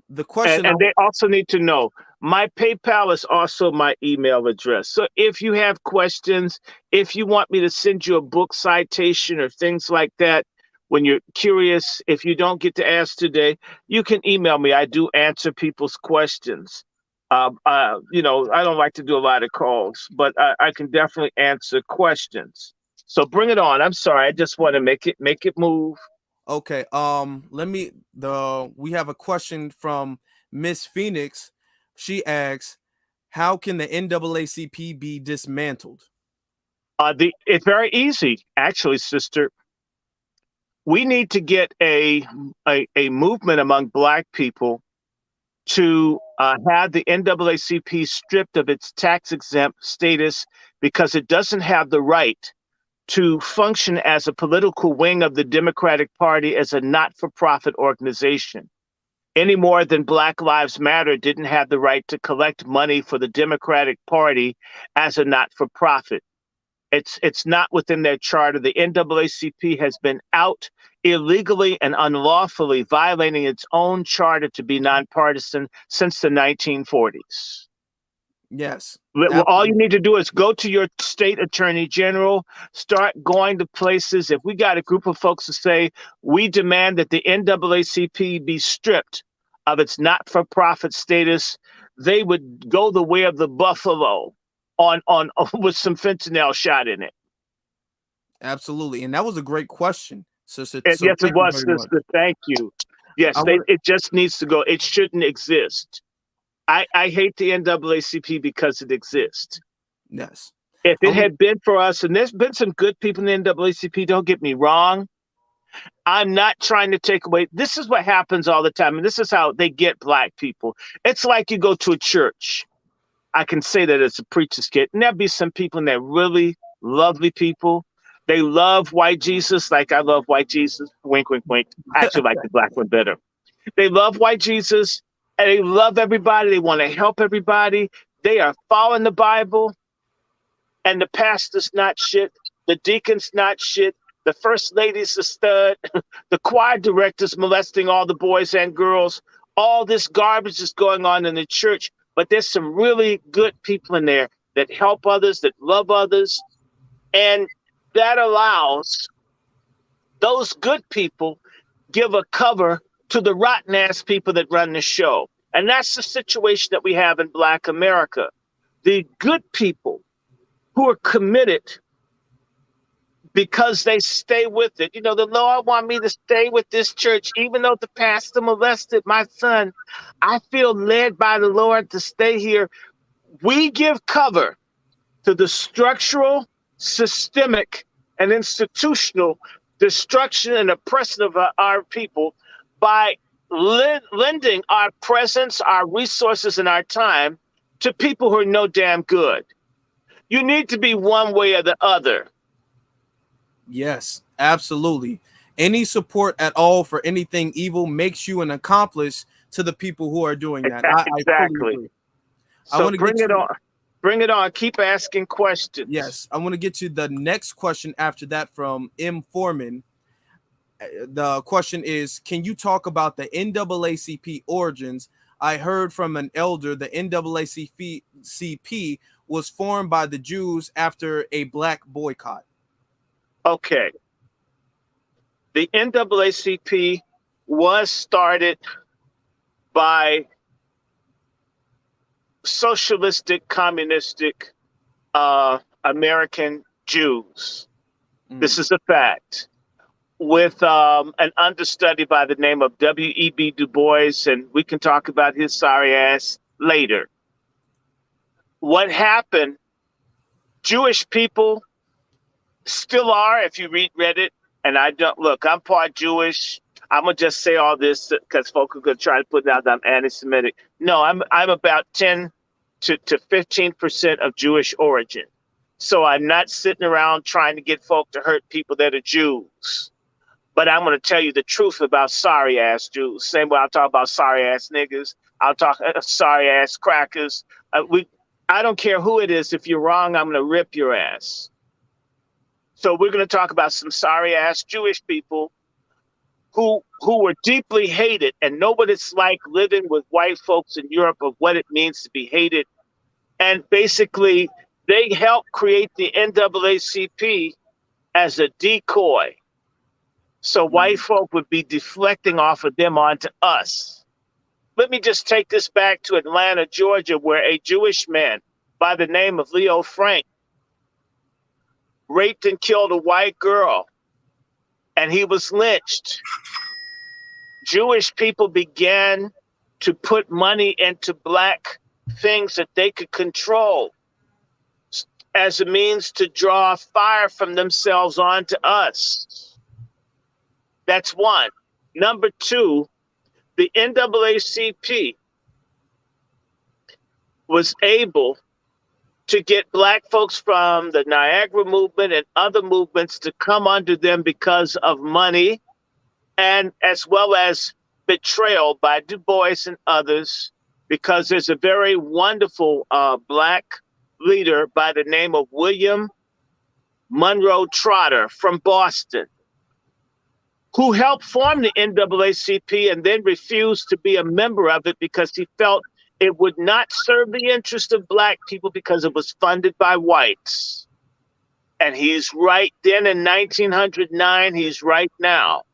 the question, and they also need to know my PayPal is also my email address. So if you have questions, if you want me to send you a book citation or things like that, when you're curious, if you don't get to ask today, you can email me. I do answer people's questions. I don't like to do a lot of calls, but I can definitely answer questions. So bring it on. I'm sorry. I just want to make it move. Okay. We have a question from Miss Phoenix. She asks, how can the NAACP be dismantled? It's very easy, actually, sister. We need to get a movement among Black people to have the NAACP stripped of its tax-exempt status, because it doesn't have the right to function as a political wing of the Democratic Party as a not-for-profit organization, any more than Black Lives Matter didn't have the right to collect money for the Democratic Party as a not-for-profit. It's not within their charter. The NAACP has been out illegally and unlawfully violating its own charter to be nonpartisan since the 1940s. Yes. All you Absolutely. need to do is go to your state attorney general, start going to places. If we got a group of folks to say, we demand that the NAACP be stripped of its not-for-profit status, they would go the way of the buffalo on with some fentanyl shot in it. Absolutely. And that was a great question, sister. And So yes, it thank you was, very much. sister. Thank you. Yes, I want it just needs to go. It shouldn't exist. I hate the NAACP because it exists. yes. If I it want had been for us, and there's been some good people in the NAACP, don't get me wrong. I'm not trying to take away. This is what happens all the time, and this is how they get Black people. It's like you go to a church. I can say that as a preacher's kid, and there'll be some people in there, really lovely people. They love white Jesus like I love white Jesus. Wink, wink, wink. I actually like the Black one better. They love white Jesus, and they love everybody. They want to help everybody. They are following the Bible. And the pastor's not shit, the deacon's not shit, the first lady's a stud, the choir director's molesting all the boys and girls. All this garbage is going on in the church, but there's some really good people in there that help others, that love others, and that allows those good people give a cover to the rotten ass people that run the show. And that's the situation that we have in Black America. The good people who are committed because they stay with it. You know, the Lord want me to stay with this church, even though the pastor molested my son. I feel led by the Lord to stay here. We give cover to the structural, systemic, and institutional destruction and oppression of our people by lending our presence, our resources, and our time to people who are no damn good. You need to be one way or the other. Yes, absolutely. Any support at all for anything evil makes you an accomplice to the people who are doing that. I fully Exactly. agree. I So want to bring get it you. on. Bring it on. Keep asking questions. Yes, I want to get to the next question after that from M. Foreman. The question is, can you talk about the NAACP origins? I heard from an elder the NAACP was formed by the Jews after a black boycott. Okay. The NAACP was started by socialistic, communistic American Jews. This is a fact. With an understudy by the name of W.E.B. Du Bois, and we can talk about his sorry ass later. What happened, Jewish people still are, if you read Reddit, and I don't, look, I'm part Jewish. I'm going to just say all this because folks are going to try to put out that I'm anti-Semitic. No, I'm about 10 to 15% of Jewish origin. So I'm not sitting around trying to get folk to hurt people that are Jews. But I'm going to tell you the truth about sorry ass Jews. Same way I'll talk about sorry ass niggas. I'll talk sorry ass crackers. I don't care who it is. If you're wrong, I'm going to rip your ass. So we're going to talk about some sorry ass Jewish people who were deeply hated and know what it's like living with white folks in Europe of what it means to be hated. And basically, they helped create the NAACP as a decoy. So white folk would be deflecting off of them onto us. Let me just take this back to Atlanta, Georgia, where a Jewish man by the name of Leo Frank raped and killed a white girl, and he was lynched. Jewish people began to put money into black things that they could control as a means to draw fire from themselves onto us. That's one. Number two, the NAACP was able to get black folks from the Niagara movement and other movements to come under them because of money, and as well as betrayal by Du Bois and others, because there's a very wonderful black leader by the name of William Monroe Trotter from Boston, who helped form the NAACP and then refused to be a member of it because he felt it would not serve the interest of black people because it was funded by whites. And he's right then in 1909, he's right now.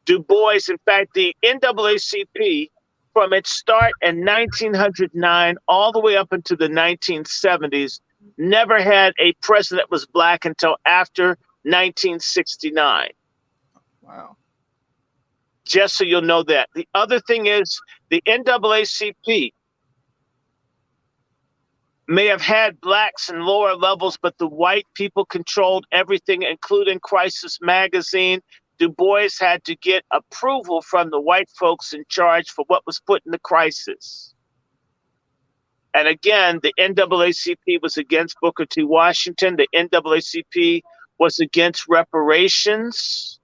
Du Bois, in fact, the NAACP, from its start in 1909 all the way up into the 1970s, never had a president that was black until after 1969. Wow. Just so you'll know that. The other thing is the NAACP may have had blacks in lower levels, but the white people controlled everything, including Crisis Magazine. Du Bois had to get approval from the white folks in charge for what was put in the Crisis. And again, the NAACP was against Booker T. Washington. The NAACP was against reparations.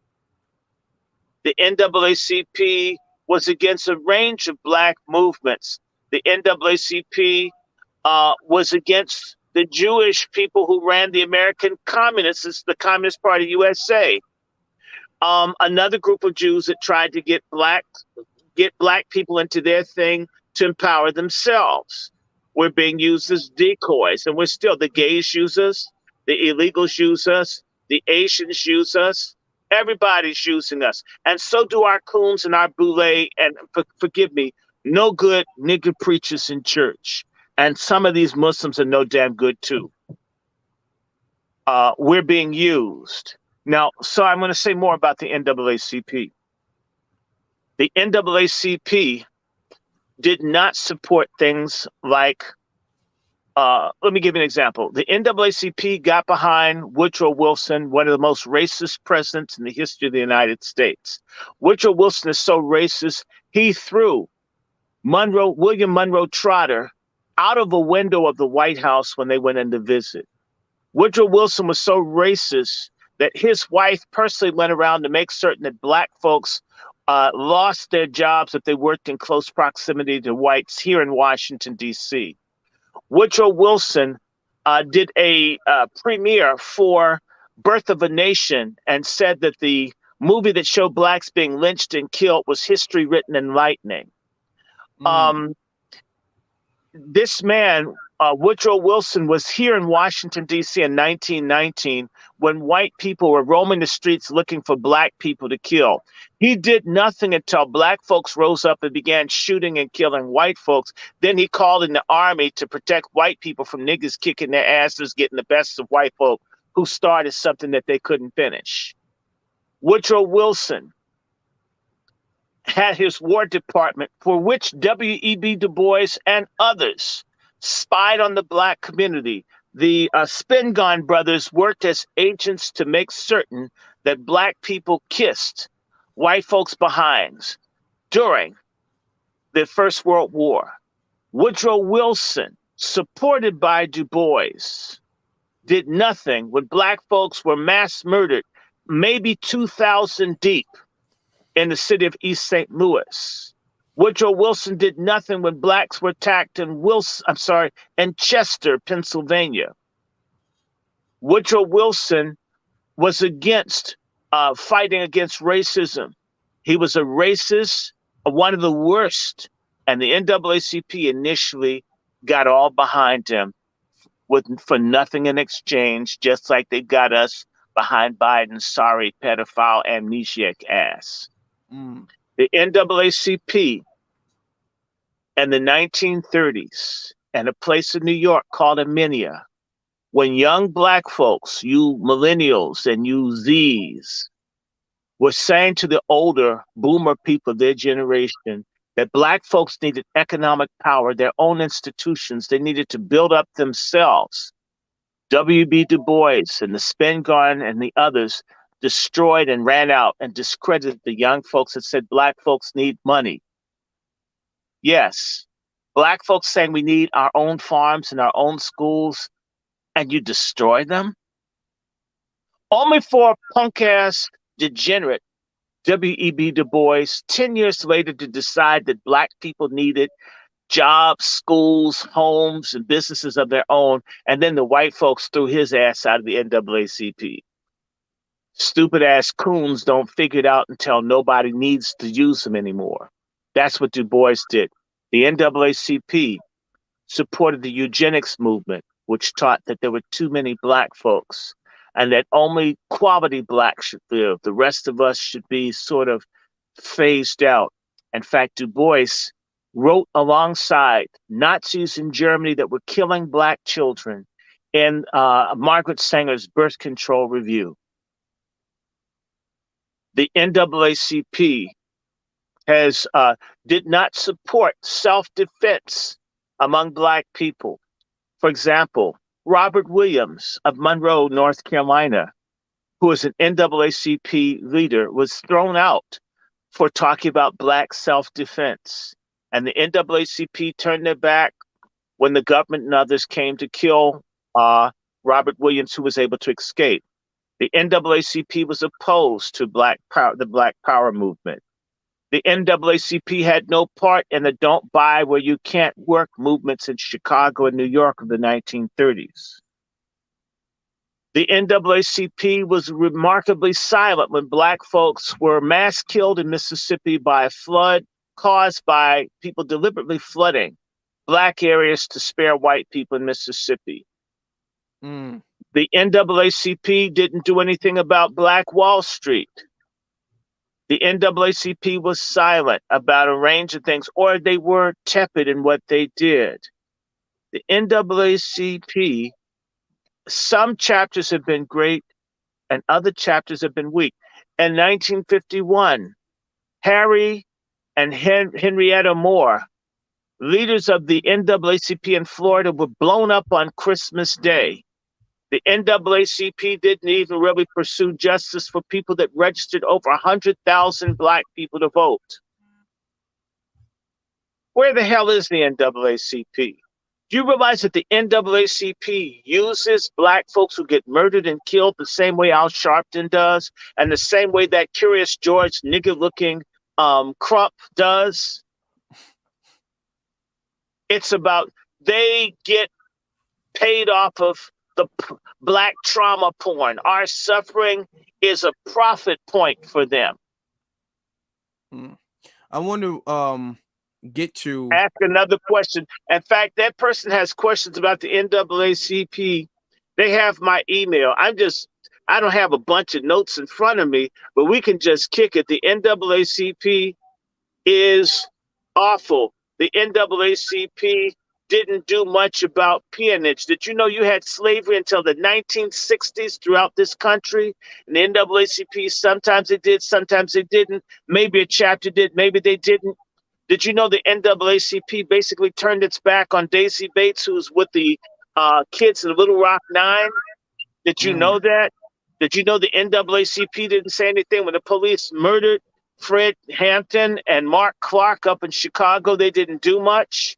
The NAACP was against a range of black movements. The NAACP was against the Jewish people who ran the American Communists, the Communist Party USA. Another group of Jews that tried to get black people into their thing to empower themselves. We're being used as decoys, and the gays use us, the illegals use us, the Asians use us. Everybody's using us. And so do our coons and our boule, and forgive me, no good nigger preachers in church. And some of these Muslims are no damn good too. We're being used. Now, so I'm going to say more about the NAACP. The NAACP did not support things like, let me give you an example. The NAACP got behind Woodrow Wilson, one of the most racist presidents in the history of the United States. Woodrow Wilson is so racist, he threw William Monroe Trotter out of a window of the White House when they went in to visit. Woodrow Wilson was so racist that his wife personally went around to make certain that black folks lost their jobs if they worked in close proximity to whites here in Washington, D.C. Woodrow Wilson did a premiere for Birth of a Nation and said that the movie that showed blacks being lynched and killed was history written in lightning. This man, Woodrow Wilson, was here in Washington, D.C. in 1919 when white people were roaming the streets looking for black people to kill. He did nothing until black folks rose up and began shooting and killing white folks. Then he called in the army to protect white people from niggas kicking their asses, getting the best of white folk who started something that they couldn't finish. Woodrow Wilson had his War Department, for which W.E.B. Du Bois and others spied on the black community. The Spingarn brothers worked as agents to make certain that black people kissed white folks' behinds during the First World War. Woodrow Wilson, supported by Du Bois, did nothing when black folks were mass murdered, maybe 2,000 deep, in the city of East St. Louis. Woodrow Wilson did nothing when blacks were attacked in Chester, Pennsylvania. Woodrow Wilson was against fighting against racism. He was a racist, one of the worst, and the NAACP initially got all behind him for nothing in exchange, just like they got us behind Biden's sorry pedophile amnesiac ass. The NAACP in the 1930s and a place in New York called Armenia, when young black folks, you millennials and you Zs, were saying to the older boomer people of their generation that black folks needed economic power, their own institutions, they needed to build up themselves. W.B. Du Bois and the Spingarn and the others destroyed and ran out and discredited the young folks that said black folks need money. Yes, black folks saying we need our own farms and our own schools, and you destroy them? Only for a punk-ass degenerate W.E.B. Du Bois 10 years later to decide that black people needed jobs, schools, homes, and businesses of their own, and then the white folks threw his ass out of the NAACP. Stupid ass coons don't figure it out until nobody needs to use them anymore. That's what Du Bois did. The NAACP supported the eugenics movement, which taught that there were too many black folks and that only quality blacks should live. The rest of us should be sort of phased out. In fact, Du Bois wrote alongside Nazis in Germany that were killing black children in Margaret Sanger's Birth Control Review. The NAACP did not support self-defense among black people. For example, Robert Williams of Monroe, North Carolina, who was an NAACP leader, was thrown out for talking about black self-defense. And the NAACP turned their back when the government and others came to kill Robert Williams, who was able to escape. The NAACP was opposed to the Black Power movement. The NAACP had no part in the don't buy where you can't work movements in Chicago and New York of the 1930s. The NAACP was remarkably silent when black folks were mass killed in Mississippi by a flood caused by people deliberately flooding black areas to spare white people in Mississippi. The NAACP didn't do anything about Black Wall Street. The NAACP was silent about a range of things, or they were tepid in what they did. The NAACP, some chapters have been great and other chapters have been weak. In 1951, Harry and Henrietta Moore, leaders of the NAACP in Florida, were blown up on Christmas Day. The NAACP didn't even really pursue justice for people that registered over 100,000 black people to vote. Where the hell is the NAACP? Do you realize that the NAACP uses black folks who get murdered and killed the same way Al Sharpton does, and the same way that Curious George nigger-looking Crump does? It's about they get paid off of the black trauma porn. Our suffering is a profit point for them. I want to get to ask another question. In fact, that person has questions about the NAACP. They have my email. I don't have a bunch of notes in front of me, but we can just kick it. The NAACP is awful. The NAACP didn't do much about peonage. Did you know you had slavery until the 1960s throughout this country? And the NAACP, sometimes they did, sometimes they didn't. Maybe a chapter did, maybe they didn't. Did you know the NAACP basically turned its back on Daisy Bates, who's with the kids in Little Rock 9? Did you know that? Did you know the NAACP didn't say anything when the police murdered Fred Hampton and Mark Clark up in Chicago? They didn't do much.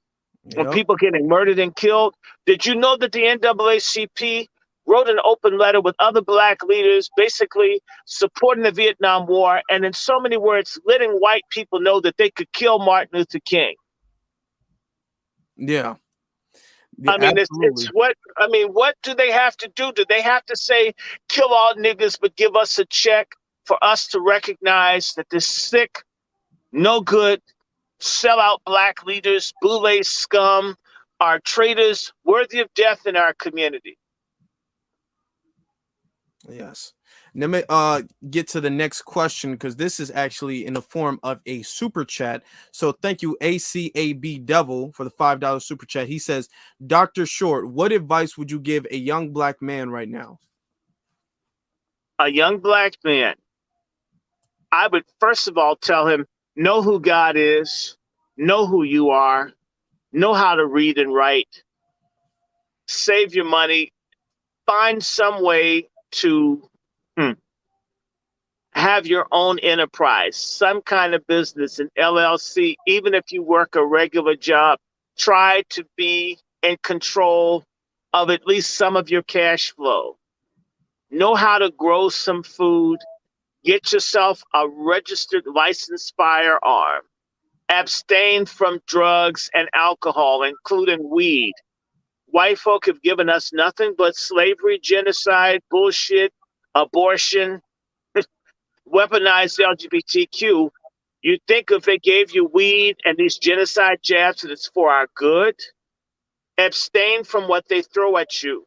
When people getting murdered and killed. Did you know that the NAACP wrote an open letter with other black leaders, basically supporting the Vietnam War, and in so many words, letting white people know that they could kill Martin Luther King? Yeah, I mean, what do they have to do? Do they have to say, kill all niggas, but give us a check for us to recognize that this sick, no good, sellout black leaders, boule scum, are traitors worthy of death in our community? Yes. Let me get to the next question, because this is actually in the form of a super chat. So thank you, ACAB Devil, for the $5 super chat. He says, Dr. Short, what advice would you give a young black man right now? A young black man, I would first of all tell him, know who God is, know who you are, know how to read and write, save your money, find some way to have your own enterprise, some kind of business, an LLC. Even if you work a regular job, try to be in control of at least some of your cash flow. Know how to grow some food, get yourself a registered licensed firearm, Abstain from drugs and alcohol, including weed. White folk have given us nothing but slavery, genocide, bullshit, abortion, weaponized LGBTQ. You think if they gave you weed and these genocide jabs that it's for our good? Abstain from what they throw at you.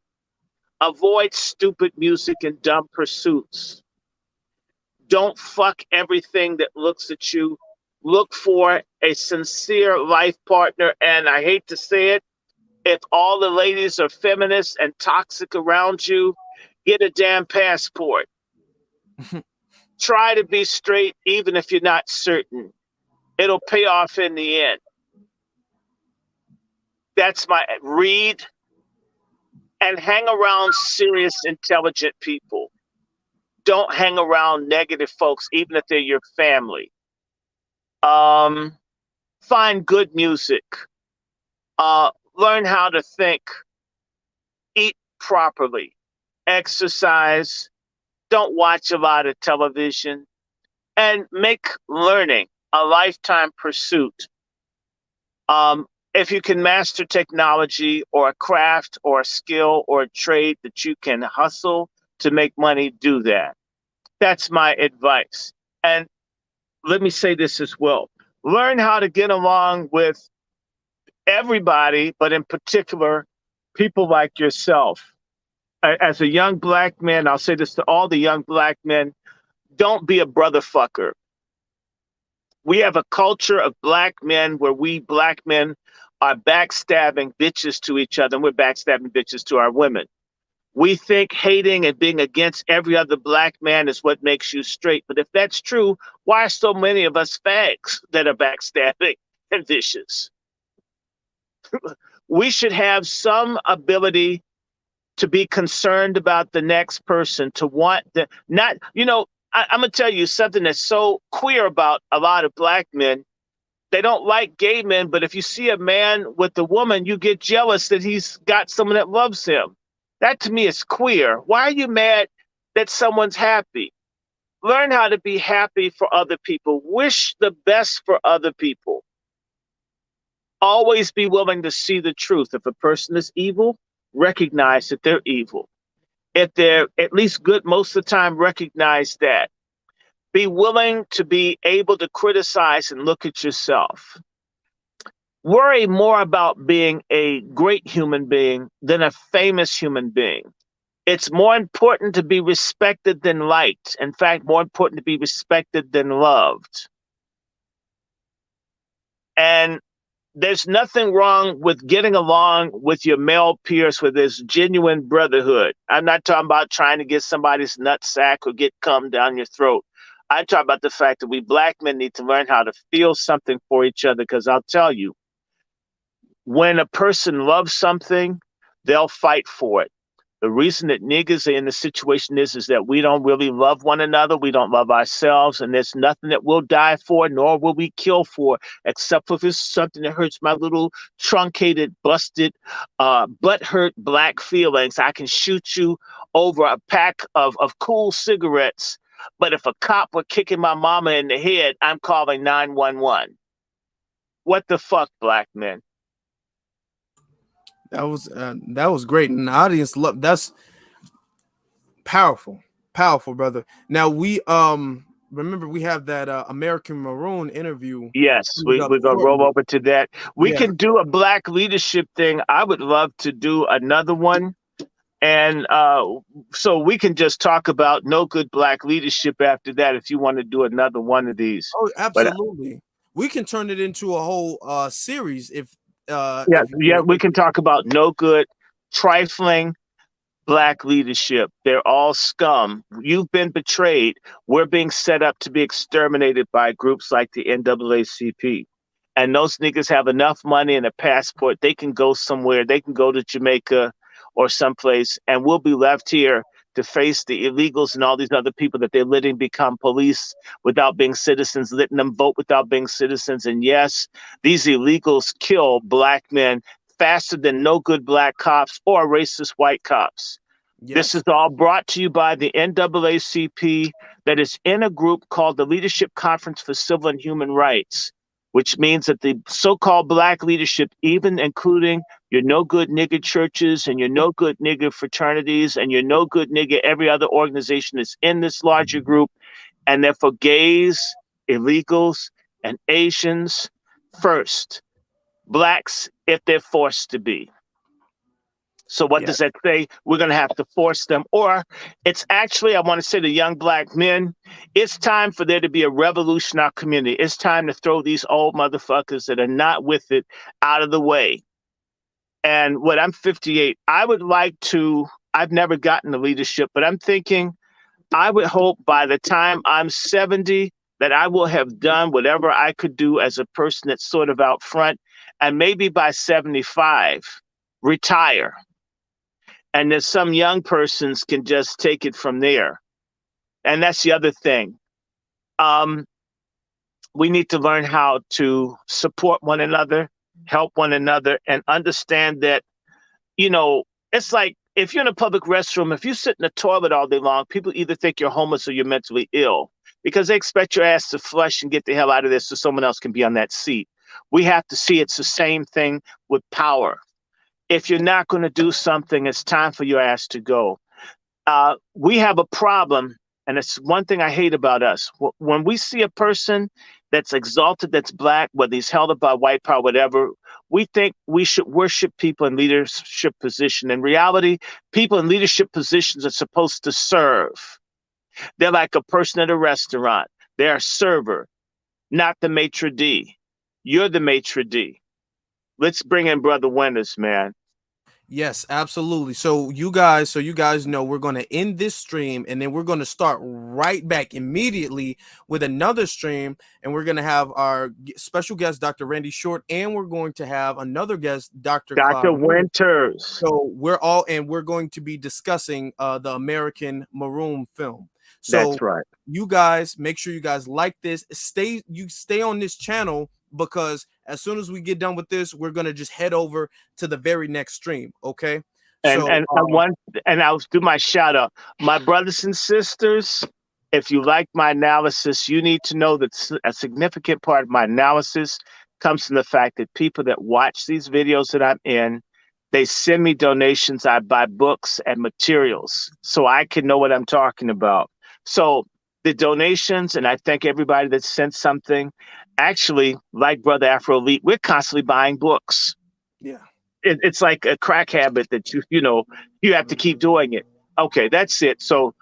Avoid stupid music and dumb pursuits. Don't fuck everything that looks at you. Look for a sincere life partner. And I hate to say it, if all the ladies are feminists and toxic around you, get a damn passport. Try to be straight, even if you're not certain. It'll pay off in the end. That's my read and hang around serious, intelligent people. Don't hang around negative folks, even if they're your family. Find good music. Learn how to think. Eat properly. Exercise. Don't watch a lot of television. And make learning a lifetime pursuit. If you can master technology or a craft or a skill or a trade that you can hustle to make money, do that. That's my advice. And let me say this as well. Learn how to get along with everybody, but in particular, people like yourself. As a young black man, I'll say this to all the young black men, don't be a brother fucker. We have a culture of black men where we black men are backstabbing bitches to each other, and we're backstabbing bitches to our women. We think hating and being against every other black man is what makes you straight. But if that's true, why are so many of us fags that are backstabbing and vicious? We should have some ability to be concerned about the next person, to want the, not, I'm going to tell you something that's so queer about a lot of black men. They don't like gay men, but if you see a man with a woman, you get jealous that he's got someone that loves him. That to me is queer. Why are you mad that someone's happy? Learn how to be happy for other people. Wish the best for other people. Always be willing to see the truth. If a person is evil, recognize that they're evil. If they're at least good most of the time, recognize that. Be willing to be able to criticize and look at yourself. Worry more about being a great human being than a famous human being. It's more important to be respected than liked. In fact, more important to be respected than loved. And there's nothing wrong with getting along with your male peers where there's genuine brotherhood. I'm not talking about trying to get somebody's nutsack or get cum down your throat. I talk about the fact that we black men need to learn how to feel something for each other, because I'll tell you, when a person loves something, they'll fight for it. The reason that niggas are in the situation is that we don't really love one another. We don't love ourselves. And there's nothing that we'll die for, nor will we kill for, except for if it's something that hurts my little truncated, busted, butthurt black feelings. I can shoot you over a pack of cool cigarettes. But if a cop were kicking my mama in the head, I'm calling 911. What the fuck, black men? That was great, and the audience love. That's powerful, brother. Now we remember we have that American Maroon interview. Yes, we're gonna roll over to that. We can do a black leadership thing. I would love to do another one. And so we can just talk about no good black leadership after that if you want to do another one of these. Oh, absolutely. We can turn it into a whole series if we can talk about no good, trifling black leadership. They're all scum. You've been betrayed. We're being set up to be exterminated by groups like the NAACP. And those niggas have enough money and a passport. They can go somewhere. They can go to Jamaica or someplace, and we'll be left here to face the illegals and all these other people that they're letting become police without being citizens, letting them vote without being citizens. And yes, these illegals kill black men faster than no good black cops or racist white cops. Yes. This is all brought to you by the NAACP, that is in a group called the Leadership Conference for Civil and Human Rights. which means that the so-called black leadership, even including your no good nigger churches and your no good nigger fraternities and your no good nigger every other organization that's in this larger group, and therefore gays, illegals, and Asians first, blacks if they're forced to be. So what does that say? We're going to have to force them. Or it's actually, I want to say to young black men, it's time for there to be a revolution in our community. It's time to throw these old motherfuckers that are not with it out of the way. And when I'm 58, I would like to, I've never gotten the leadership, but I'm thinking, I would hope by the time I'm 70 that I will have done whatever I could do as a person that's sort of out front. And maybe by 75, retire. And that some young persons can just take it from there. And that's the other thing. We need to learn how to support one another, help one another, and understand that, you know, it's like if you're in a public restroom, if you sit in the toilet all day long, people either think you're homeless or you're mentally ill because they expect your ass to flush and get the hell out of there so someone else can be on that seat. We have to see it's the same thing with power. If you're not going to do something, it's time for your ass to go. We have a problem, and it's one thing I hate about us. When we see a person that's exalted, that's black, whether he's held up by white power, whatever, we think we should worship people in leadership position. In reality, people in leadership positions are supposed to serve. They're like a person at a restaurant. They're a server, not the maitre d'. You're the maitre d'. Let's bring in Brother Winters, man. Yes, absolutely. So you guys know we're going to end this stream and then we're going to start right back immediately with another stream, and we're going to have our special guest, Dr. Randy Short, and we're going to have another guest, Dr. Winters. So we're going to be discussing the American Maroon film. So that's right. You guys, make sure you guys like this. Stay on this channel, because as soon as we get done with this, we're gonna just head over to the very next stream. Okay. And I'll do my shout out. My brothers and sisters, if you like my analysis, you need to know that a significant part of my analysis comes from the fact that people that watch these videos that I'm in, they send me donations. I buy books and materials so I can know what I'm talking about. So the donations, and I thank everybody that sent something. Actually, like Brother Afro Elite, we're constantly buying books. Yeah. It's like a crack habit that you have to keep doing it. Okay, that's it. So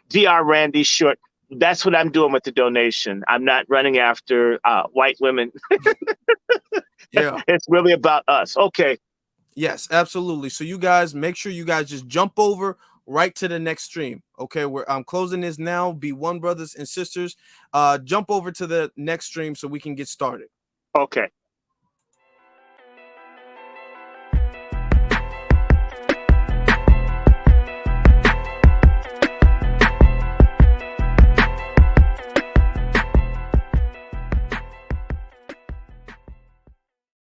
Dr. Randy Short, that's what I'm doing with the donation. I'm not running after white women. Yeah. It's really about us. Okay. Yes, absolutely. So you guys, make sure you guys just jump over right to the next stream. Okay, I'm closing this now. Be one, brothers and sisters. Jump over to the next stream so we can get started. Okay.